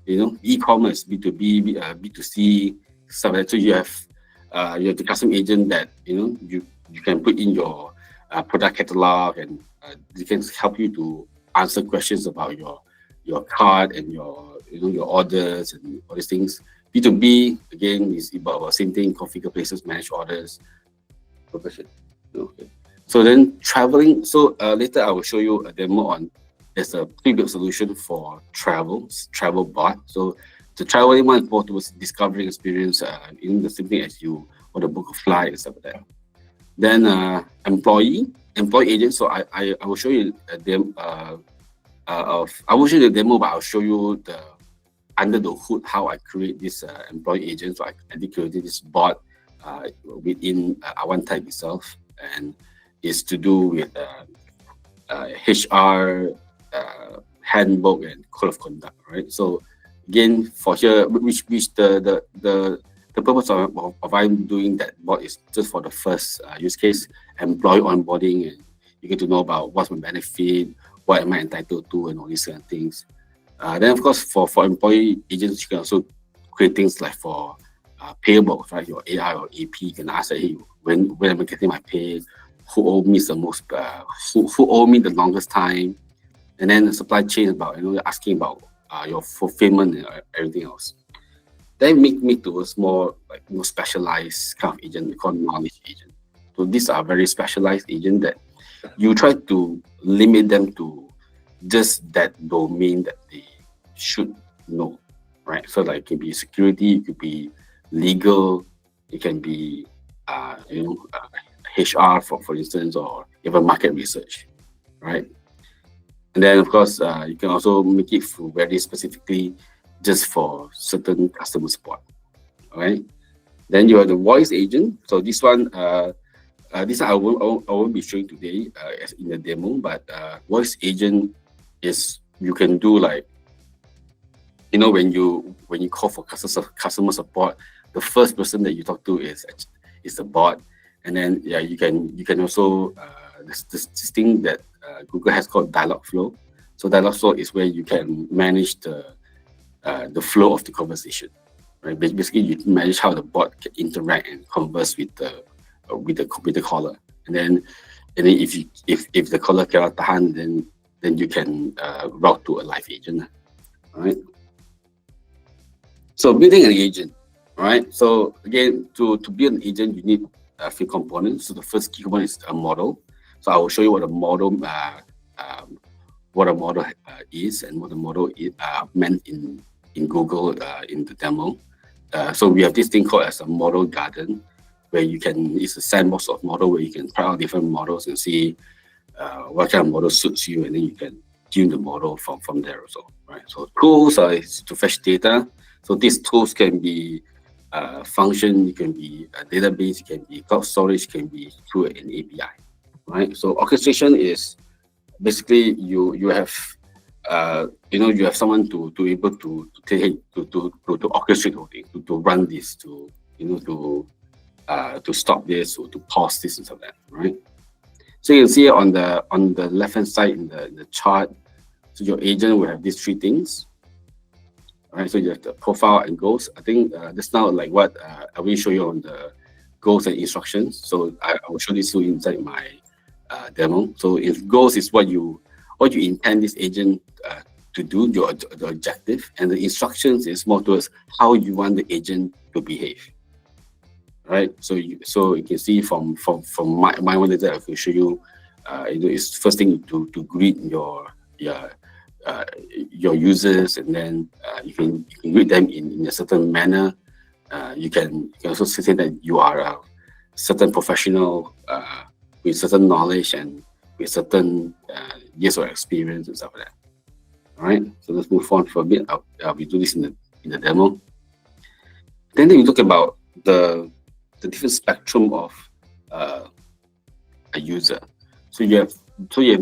e-commerce, B2B, B2C stuff. So you have the customer agent that you can put in your product catalog, and they can help you to answer questions about your cart and your orders and all these things. B2B again is about the same thing: configure places, manage orders. Okay. So then traveling. So later I will show you a demo on. There's a pre-built solution for travel bot. So the traveling one is more towards discovering experience in the same thing as you want to book a flight and stuff like that. Then employee agent. So I will show you a demo. I will show you the demo, but I'll show you under the hood how I create this employee agent. So I created this bot within one type itself, and it's to do with HR handbook and code of conduct, right? So again, for here, which the purpose of I'm doing that bot is just for the first use case, employee onboarding, and you get to know about what's my benefit, what am I entitled to, and all these kind of things. Then of course, for employee agents, you can also create things like for payables, right? Your AI or AP, you can ask, hey, when am I getting my pay? Who owes me the most? Who owe me the longest time? And then the supply chain about asking about your fulfillment and everything else. Then make me to a more specialized kind of agent we call knowledge agent. So these are very specialized agent that you try to limit them to just that domain that they should know, right? So like it can be security, it could be legal, it can be HR for instance, or even market research, right? And then of course you can also make it very specifically just for certain customer support, right? Then you have the voice agent. So this one I won't be showing today as in the demo, but voice agent is you can do like when you call for customer support, the first person that you talk to is the bot, and then you can also this thing that Google has called dialogue flow. So dialogue flow is where you can manage the flow of the conversation, right? Basically, you manage how the bot can interact and converse with the caller, and then if the caller cannot tahan, then you can route to a live agent, right? So building an agent, right? So again, to build an agent, you need a few components. So the first key component is a model. So I will show you what a model is and what the model is, meant in Google in the demo. So we have this thing called as a model garden, where it's a sandbox of model where you can try out different models and see what kind of model suits you, and then you can tune the model from there also, right? So tools are to fetch data. So these tools can be function, it can be a database, it can be cloud storage, it can be through an API, right? So orchestration is basically you have you have someone to able to orchestrate whole thing, to run this, to stop this or to pause this and stuff like that, right? So you can see on the left hand side in the chart, so your agent will have these three things. Right, so you have the profile and goals. I think that's now like what I will show you on the goals and instructions. So I will show this to you inside my demo. So if goals is what you intend this agent to do, the objective, and the instructions is more towards how you want the agent to behave. Right. So you can see from my one that I will show you. It's first thing to greet your users, and then you can greet them in a certain manner. You can also say that you are a certain professional with certain knowledge and with certain years of experience and stuff like that. All right, so let's move on for a bit. I'll be doing this in the demo. Then we talk about the different spectrum of a user. So you have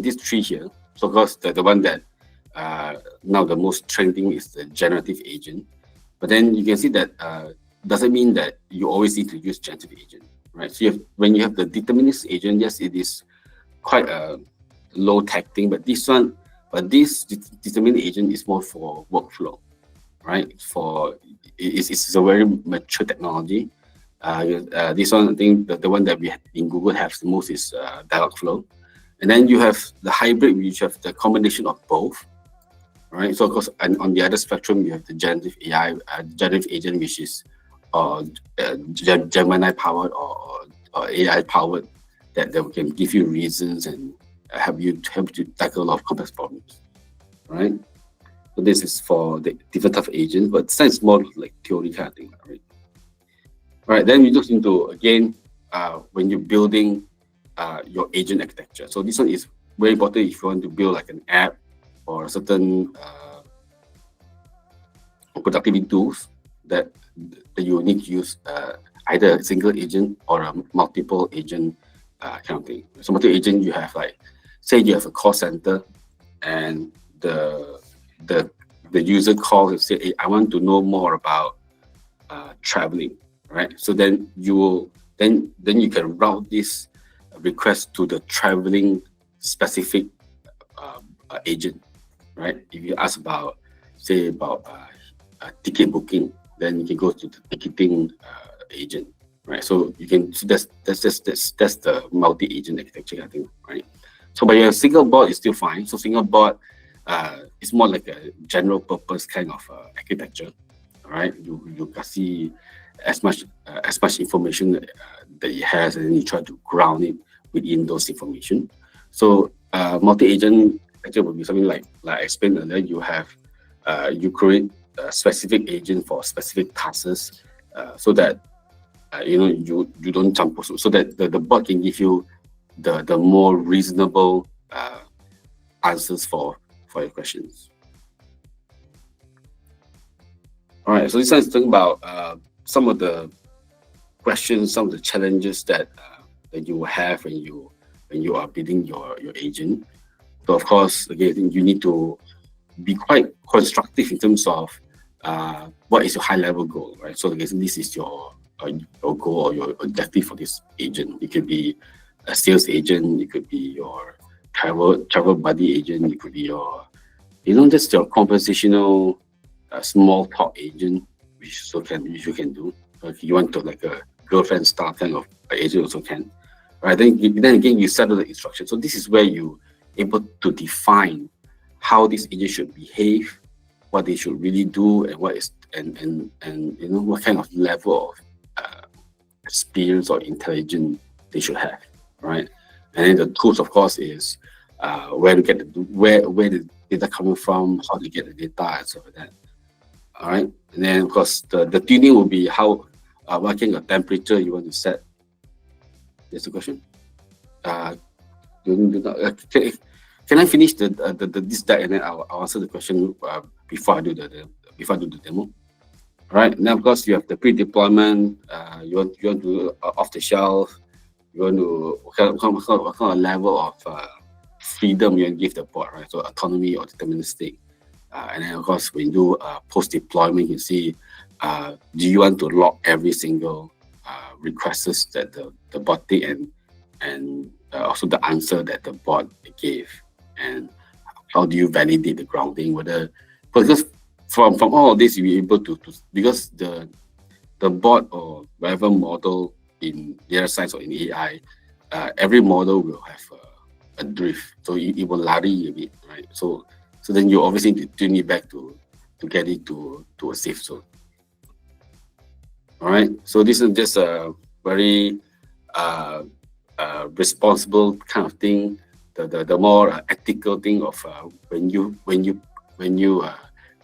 these three here. So of course the one that now the most trending is the generative agent, but then you can see that doesn't mean that you always need to use generative agent, right? So when you have the determinist agent, yes, it is quite a low tech thing, but this determinist agent is more for workflow, right? It's a very mature technology. This one, I think the one that we in Google have the most is Dialogflow, and then you have the hybrid, which have the combination of both. Right, so of course, and on the other spectrum, you have the generative AI, generative agent, which is Gemini powered or AI powered, that can give you reasons and help you tackle a lot of complex problems. Right, so this is for the different type of agents, but it's more like theory kind of thing, right? Right, then we look into again when you're building your agent architecture. So this one is very important if you want to build like an app or a certain productivity tools that you need to use either a single agent or a multiple agent kind of thing. So multiple agent, you have like, say you have a call center, and the user calls and say, hey, I want to know more about traveling, right? So then you will then you can route this request to the traveling specific agent, right? If you ask about, say, about ticket booking, then you can go to the ticketing agent, right? So you can, so that's the multi-agent architecture, I think, right? So but your single bot is still fine. So single bot is more like a general purpose kind of architecture, right? You can see as much information that it has, and then you try to ground it within those information. So multi-agent architecture would be something like I explained earlier. You have you create a specific agent for specific tasks, so that you don't jump, so that the bot can give you the more reasonable answers for your questions. All right, so this one is talking about some of the questions, some of the challenges that you will have when you are building your agent. So of course, again, you need to be quite constructive in terms of what is your high level goal, right? So again, this is your goal or your objective for this agent. It could be a sales agent, it could be your travel buddy agent, it could be your, just your conversational small talk agent, which you can do. If you want to like a girlfriend style kind of agent, also can. Right? Then again, you set up the instructions. So this is where you able to define how this agent should behave, what they should really do, and what is and what kind of level of experience or intelligence they should have, right? And then the tools, of course, is where to get where the data coming from, how to get the data, and stuff like that. All right, and then of course the tuning will be how what kind of temperature you want to set. That's the question. Can I finish this deck, and then I'll answer the question before I do the demo. All right. Now, of course, you have the pre-deployment. You want to do off the shelf. You want to what kind of level of freedom you want to give the bot, right? So autonomy or deterministic. And then, of course, when you do post-deployment, you see, do you want to log every single requests that the bot did, and also the answer that the bot gave, and how do you validate the grounding? Because from all of this, you'll be able to because the bot or whatever model in data science or in AI, every model will have a drift, so it will lari a bit, right? So then you obviously need to tune it back to get it to a safe zone. All right, so this is just a very responsible kind of thing, the more ethical thing of when you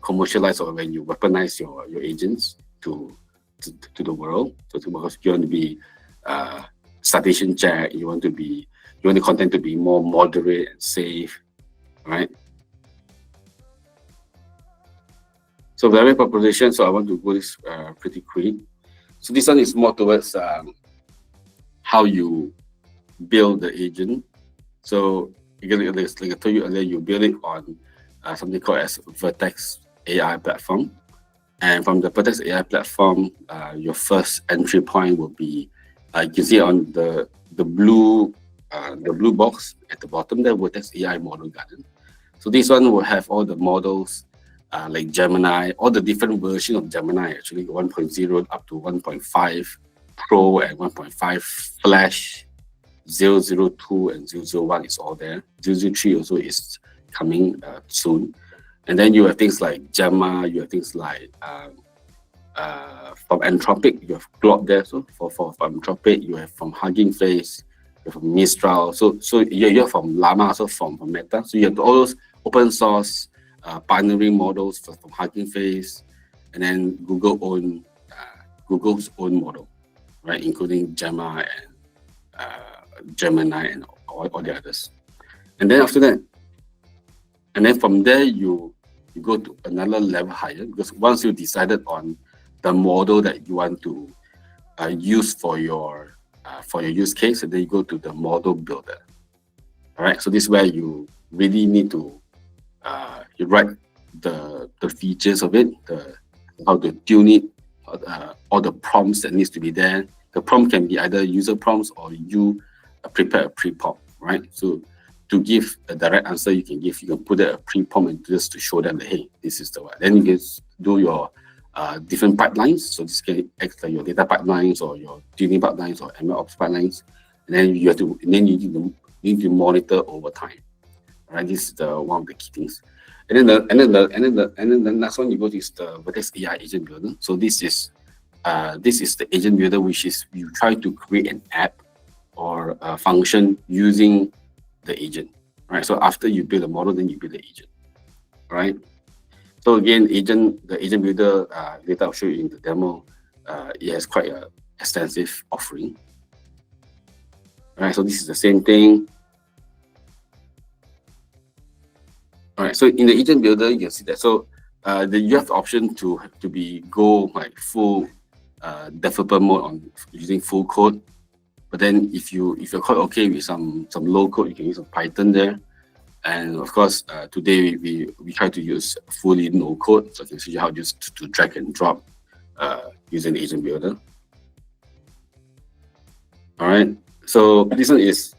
commercialize or when you weaponize your agents to the world. So because you want to be citation check, you want the content to be more moderate and safe, right? So value proposition. So I want to go this pretty quick. So this one is more towards how you build the agent. So again, like I told you earlier, you build it on something called as Vertex AI platform. And from the Vertex AI platform, your first entry point will be, you can see on the blue box at the bottom there, Vertex AI Model Garden. So this one will have all the models like Gemini, all the different versions of Gemini, actually 1.0 up to 1.5 Pro and 1.5 Flash, 002 and 001 is all there. 003 also is coming soon. And then you have things like Gemma, you have things like from Anthropic, you have Claude there. So for Anthropic, you have from Hugging Face, you have from Mistral. So you have from Llama, also from Meta. So you have all those open source partnering models from Hugging Face, and then Google's own model, right, including Gemma and Gemini and all the others. And then after that, and then from there you you go to another level higher, because once you decided on the model that you want to use for your use case, and then you go to the model builder. All right, so this is where you really need to you write the features of it, how to tune it, all the prompts that needs to be there. The prompt can be either user prompts or you prepare a pre-prompt, right? So to give a direct answer, you can put a pre-prompt and just to show them that, hey, this is the one. Then you can do your different pipelines. So this can act like your data pipelines or your tuning pipelines or MLOps pipelines. And then you need to monitor over time. Right? This is one of the key things. And then the next one you go to is the Vertex AI agent builder. So this is the agent builder, which is you try to create an app or a function using the agent. Right. So after you build a model, then you build the agent. Right. So again, the agent builder, later I'll show you in the demo. It has quite an extensive offering. All right. So this is the same thing. All right, so in the agent builder, you can see that. So you have the option to go like full developer mode on using full code. But then if you're quite okay with some low code, you can use some Python there. And of course, today we try to use fully no code, so I can show you how just to drag and drop using the agent builder. All right, so this one is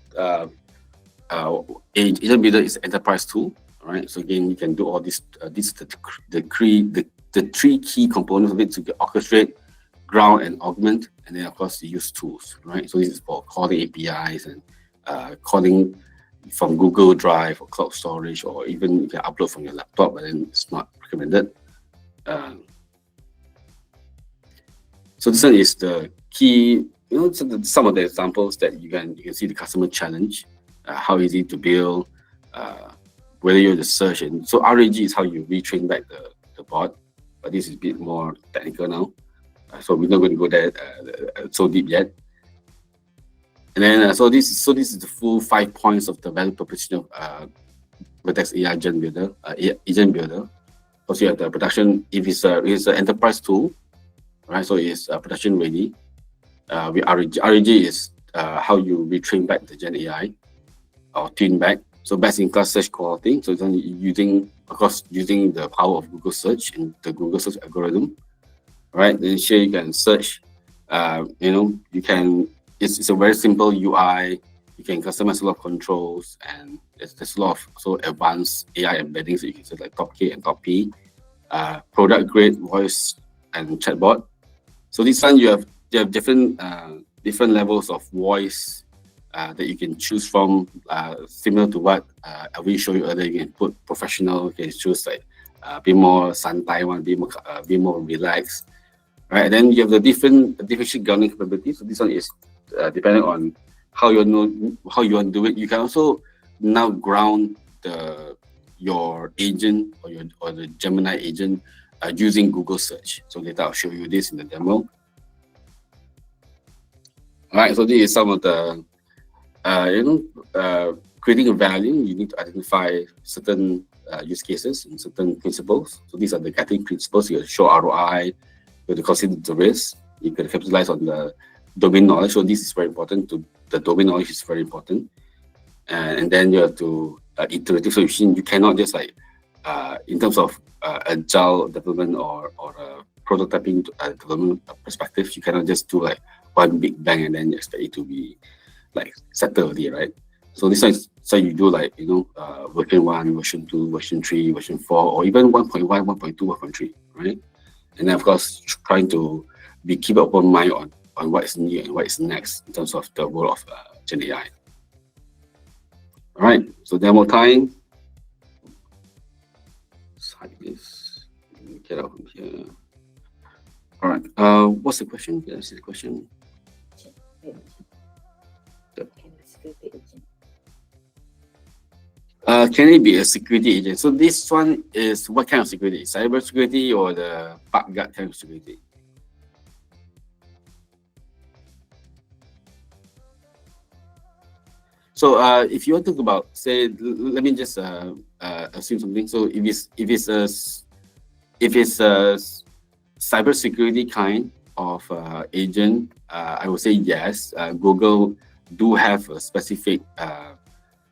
agent builder is an enterprise tool. All right, so again, you can do all this. This is the three key components of it to orchestrate, ground, and augment, and then of course you use tools. Right, so this is for calling APIs and calling from Google Drive or cloud storage, or even you can upload from your laptop, but then it's not recommended. So this one is the key. Some of the examples that you can see the customer challenge, how easy to build. Whether you're the search, and so RAG is how you retrain back the bot, but this is a bit more technical now, so we're not going to go there so deep yet. And then so this is the full 5 points of the value proposition of Vertex AI agent builder. Also, you have the production. If it's an enterprise tool, right? So it's production ready. With RAG is how you retrain back the Gen AI or tune back. So best-in-class search quality. So it's only using the power of Google search and the Google search algorithm, right? Then here you can search. You can. It's a very simple UI. You can customize a lot of controls, and there's a lot of advanced AI embeddings that you can set like top K and top P. Product grade voice and chatbot. So this one you have different levels of voice. That you can choose from, similar to what I will show you earlier. You can put professional. You can choose like be more santai one, be more relaxed, right? And then you have the different grounding capabilities. So this one is depending on how you want to do it. You can also now ground your agent or the Gemini agent using Google search. So later I'll show you this in the demo. All right. So this is some of the creating a value. You need to identify certain use cases and certain principles. So these are the guiding principles. You have to show ROI, you have to consider the risk, you can capitalize on the domain knowledge. So this is very important. The domain knowledge is very important. And then you have to iterative solution. You cannot just in terms of agile development or prototyping development perspective, you cannot just do like one big bang and then you expect it to be like settled already, right? So this one is, so you do version 1, version 2, version 3, version 4, or even 1.1, 1.2, 1.3, right? And then of course trying to keep an open mind on what is new and what is next in terms of the world of Gen AI. All right, so demo time. Hide this. Get out from here. All right. What's the question? Can I see the question? Can it be a security agent? So this one is what kind of security? Cyber security or the bug guard kind of security? So if you want to talk about, say, let me just assume something. So if it's a cybersecurity kind of agent, I would say yes. Google do have a specific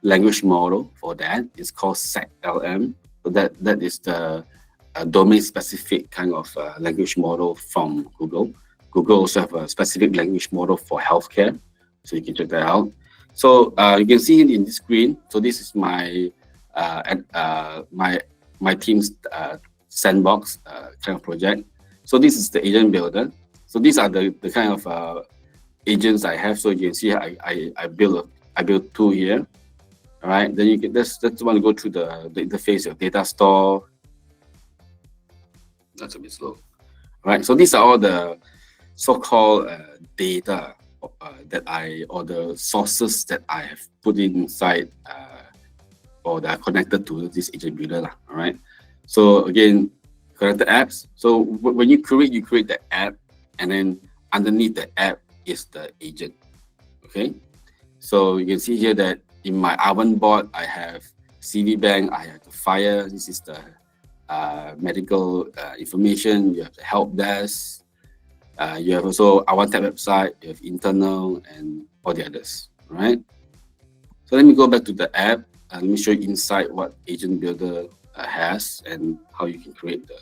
language model for that. It's called SecLM. So that is the domain-specific kind of language model from Google. Google also have a specific language model for healthcare, so you can check that out. So you can see it in the screen. So this is my my team's sandbox kind of project. So this is the agent builder. So these are the kind of agents I have. So you can see I built two here. All right. Then you can let's want to go through the interface of data store. That's a bit slow. All right. So these are all the so-called data or the sources that I have put inside or that are connected to this agent builder. All right. So again, connected apps. So when you create the app, and then underneath the app is the agent. Okay. So you can see here that in my Avan bot, I have CV Bank, I have the fire. This is the medical information. You have the help desk. You have also Avan Tab website. You have internal and all the others. All right. So let me go back to the app and let me show you inside what Agent Builder has and how you can create the.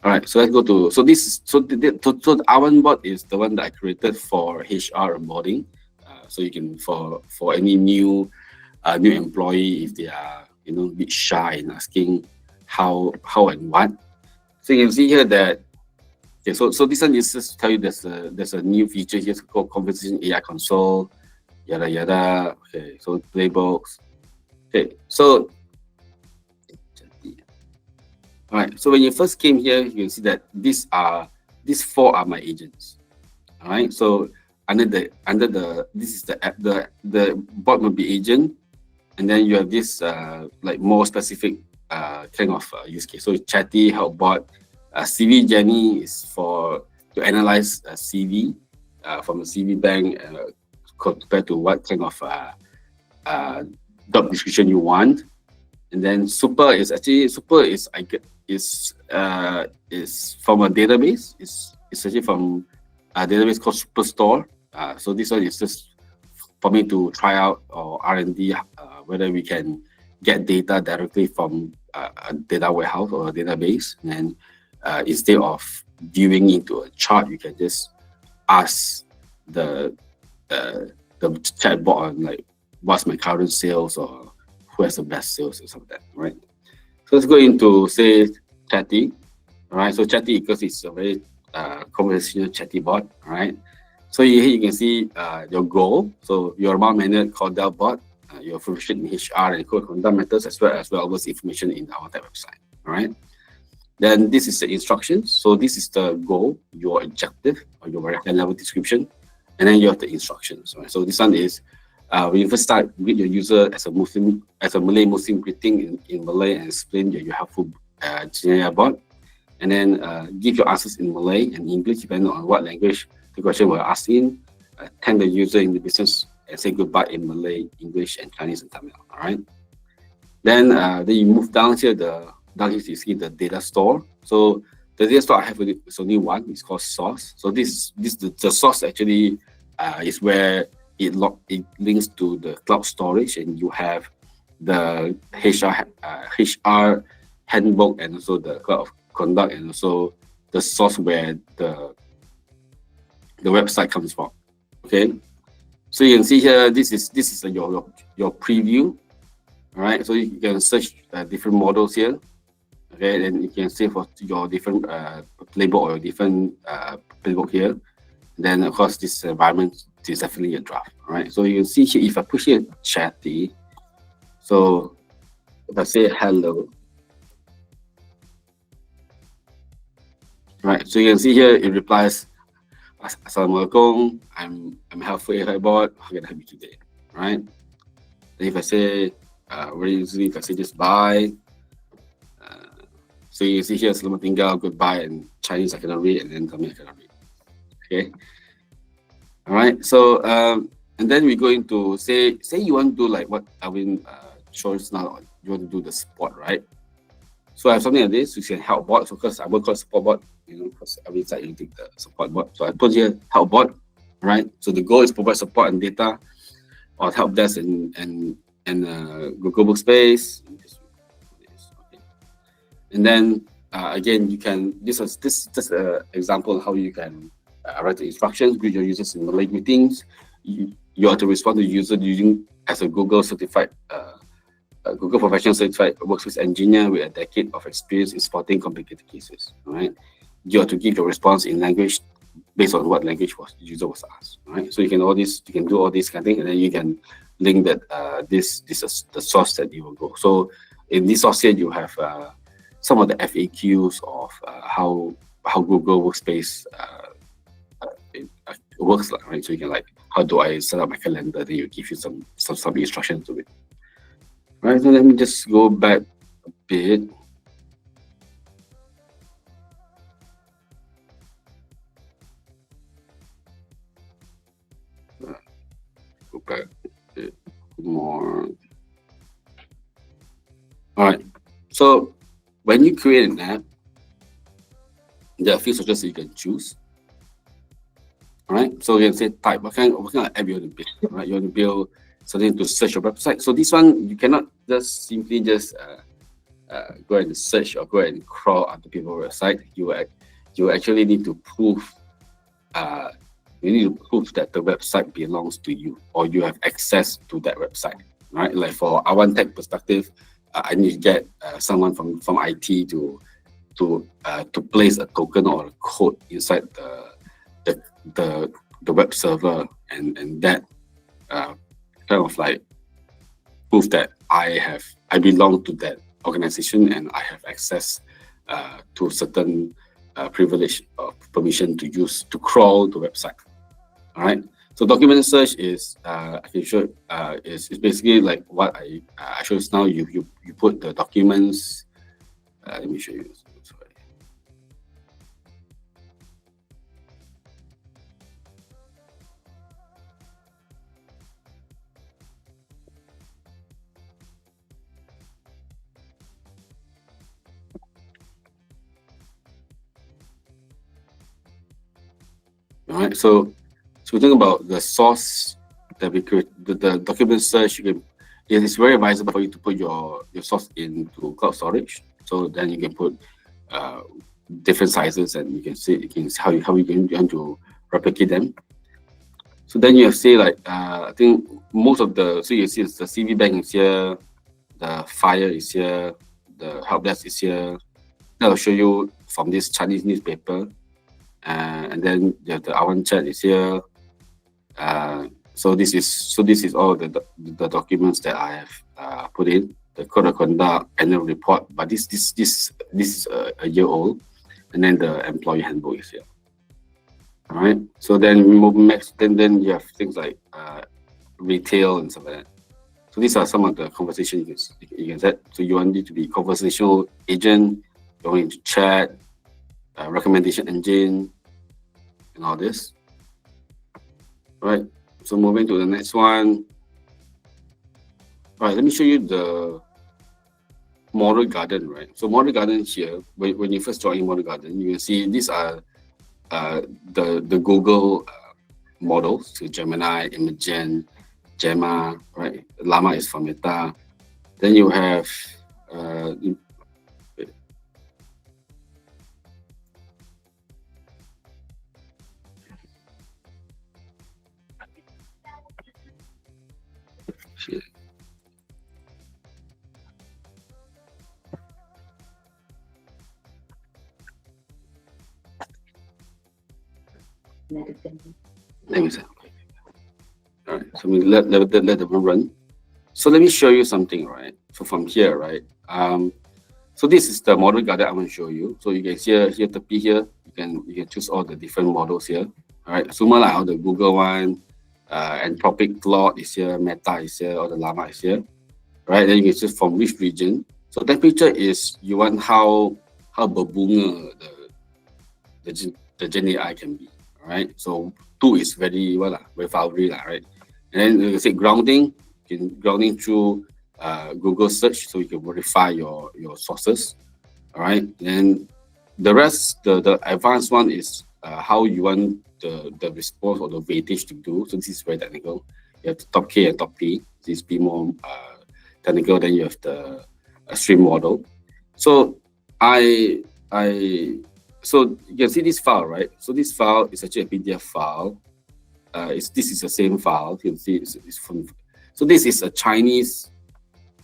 All right. So let's go to. So this is so the Avan bot is the one that I created for HR onboarding. So you can for any new employee, if they are a bit shy in asking how and what. So you can see here that okay, so this one is just to tell you there's a new feature here called Conversation AI Console, yada yada. Okay, so playbooks. Okay, so all right. So when you first came here, you can see that these four are my agents. All right. So under the this is the app, the bot will be agent, and then you have this like more specific kind of use case. So chatty help bot, CV Jenny is to analyze a CV from a CV bank compared to what kind of job description you want. And then super is from a database. It's actually from a database called Superstore. So this one is just for me to try out or R&D whether we can get data directly from a data warehouse or a database. And then instead of viewing into a chart, you can just ask the chatbot on like what's my current sales or who has the best sales or something like that, right? So let's go into say Chatty. All right, so Chatty because it's a very conversational chatty bot. All right. So here you can see your goal. So your amount manual conduct bot, your information in HR and code conduct matters as well as information in our website. All right. Then this is the instructions. So this is the goal, your objective, or your very high level description, and then you have the instructions. Right. So this one is when you first start, greet your user as a Malay Muslim greeting in Malay and explain your helpful Gemini bot, and then give your answers in Malay and English depending on what language the question was asked in. Thank the user in the business and say goodbye in Malay, English, and Chinese and Tamil. All right. Then you move down here. Down here you see the data store. So the data store I have is only one. It's called source. So the source actually is where it links to the cloud storage, and you have the HR handbook and also the cloud of conduct and also the source where the website comes from. Okay, so you can see here this is your preview. All right, so you can search different models here. Okay, and you can see for your different playbook or different playbook here. Then of course this environment is definitely a draft. All right, so you can see here if I push here Chatty. So if I say hello. Right, so you can see here it replies, Assalamualaikum, I'm helpful AI bot, how can I help you today? Right? Then if I say very easily, if I say just bye, so you can see here selamat tinggal, goodbye, and Chinese I cannot read, and then Tamil I cannot read. Okay. All right. So And then we go into say you want to do like what Alvin shows now. You want to do the support, right? So I have something like this. You can help bot. So because I will call support bot, because every side you take the support bot. So I put here help bot, right? So the goal is provide support and data or help desk and Google Workspace. And then again, you can this is just an example of how you can write the instructions, greet your users in Malay meetings. You have to respond to user using as a Google certified Google professional certified workspace engineer with a decade of experience in supporting complicated cases. Right? You have to give your response in language based on what language the user was asked. Right? So you can do all this kind of thing, and then you can link that this is the source that you will go. So in this source here, you have some of the FAQs of how Google Workspace works, right? So you can like, how do I set up my calendar? Then you give you some instructions to it. Right, so let me just go back a bit. Go back a bit more. All right, so when you create an app, there are a few searches you can choose. All right, so you can say type, what kind of app you want to build, right? You want to build something to search your website. So this one, you cannot just simply go and search or go and crawl onto people's website. You actually need to prove that the website belongs to you or you have access to that website, right? Like for our tech perspective, I need to get someone from IT to place a token or a code inside the web server, and that kind of like prove that I belong to that organization and I have access to certain privilege or permission to crawl the website. All right. So document search is I can show is basically like what I showed now. You put the documents. Let me show you. Sorry. All right, so we think about the source that we create, the document search. It's very advisable for you to put your source into cloud storage. So then you can put different sizes, and you can see how you going to replicate them. So then you have say like I think most of the you see the CV bank is here, the fire is here, the help desk is here. That will show you from this Chinese newspaper. And then you have the Awan chat is here. So this is all the documents that I have put in. The code of conduct, annual report, but this is a year old, and then the employee handbook is here. All right. So then we move next. Then you have things like retail and stuff like that. So these are some of the conversations you can set. So you want it to be conversational agent. You want it to chat, recommendation engine, and all this. All right, so moving to the next one. All right, let me show you the model garden, right? So model garden here, when you first join model garden, you can see these are the Google models, so Gemini, Imagen, Gemma, right? Llama is from Meta. Then you have let me see. All right, so we let them run. So let me show you something, right? So from here, right? So this is the model garden I want to show you. So you can see here the P here. You can choose all the different models here. All right, so more like all the Google one, Anthropic Claude is here, Meta is here, or the Llama is here. Right, then you can choose from which region. So temperature is you want how berbunga the Gen AI can be. Right, so 2 is very very flowery, right? And then you say grounding, you can grounding through Google search, so you can verify your sources. All right. Then the rest, the advanced one is how you want the response or the weightage to do. So this is very technical. You have the top K and top P. This be more technical. Then you have the stream model. So so you can see this file, right? So this file is actually a PDF file. This is the same file. You can see it's from. So this is a Chinese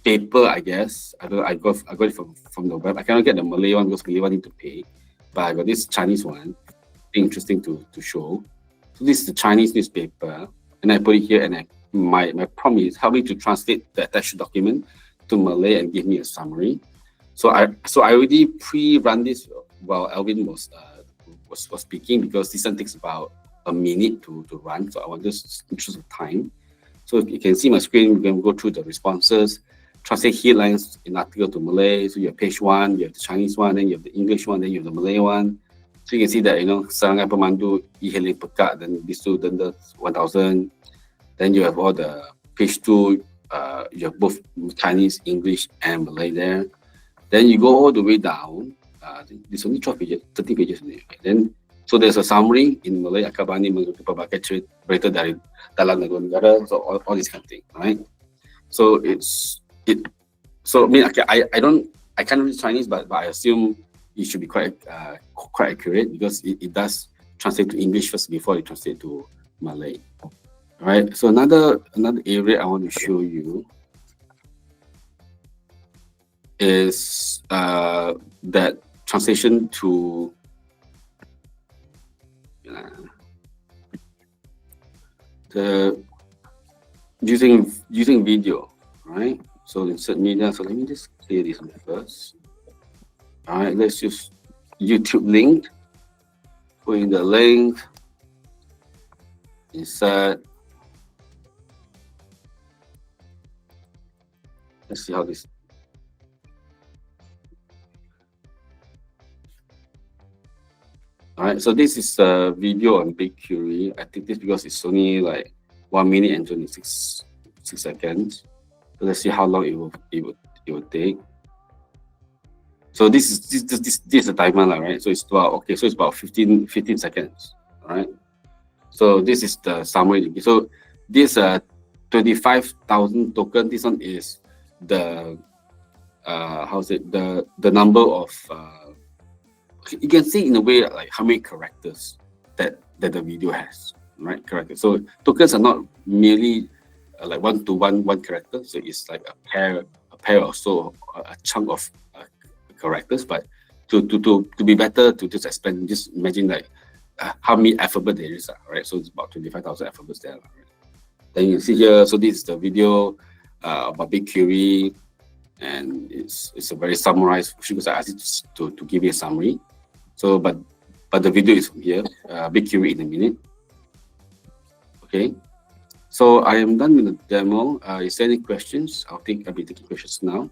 paper, I guess. I got it from the web. I cannot get the Malay one because Malay one need to pay, but I got this Chinese one. Interesting to show. So this is the Chinese newspaper, and I put it here. And my prompt is help me to translate the attached document to Malay and give me a summary. So I already pre-run this while Alvin was speaking, because this one takes about a minute to run. So I want this interest of time. So if you can see my screen, we can go through the responses, translate headlines in article to Malay. So you have page 1, you have the Chinese one, then you have the English one, then you have the Malay one. So you can see that, Sarangai Pemandu, e-hailing pekat, then this two, then the 1000. Then you have all the page 2, you have both Chinese, English, and Malay there. Then you go all the way down. There's only 12 pages, 30 pages. Then, so there's a summary in Malay, Akabani mengikuti pelbagai berita dari dalam negara, so all this kind of thing, right? So so I mean, I can't read Chinese, but I assume it should be quite accurate, because it does translate to English first before it translates to Malay. All right. So another area I want to show you is that translation to using video, right? So insert media. So let me just clear this one first. All right, let's use YouTube link. Put in the link. Insert. Let's see how this. All right, so this is a video on BigQuery. I think this because it's only like 1 minute and 26 seconds. So let's see how long it will take. So this is the timer, right? So it's about so it's about 15 seconds. All right. So this is the summary. So this 25,000 token. This one is the the number of you can see in a way like how many characters that the video has, right? Characters. So tokens are not merely like one character. So it's like a pair or so, a chunk of characters. But to be better, to just explain, just imagine like how many alphabet there is, right? So it's about 25,000 alphabets there. Right? Then you see here. So this is the video about BigQuery, and it's a very summarized because I asked it to give you a summary. So but the video is from here. BigQuery in a minute. Okay. So I am done with the demo. Is there any questions? I'll be taking questions now.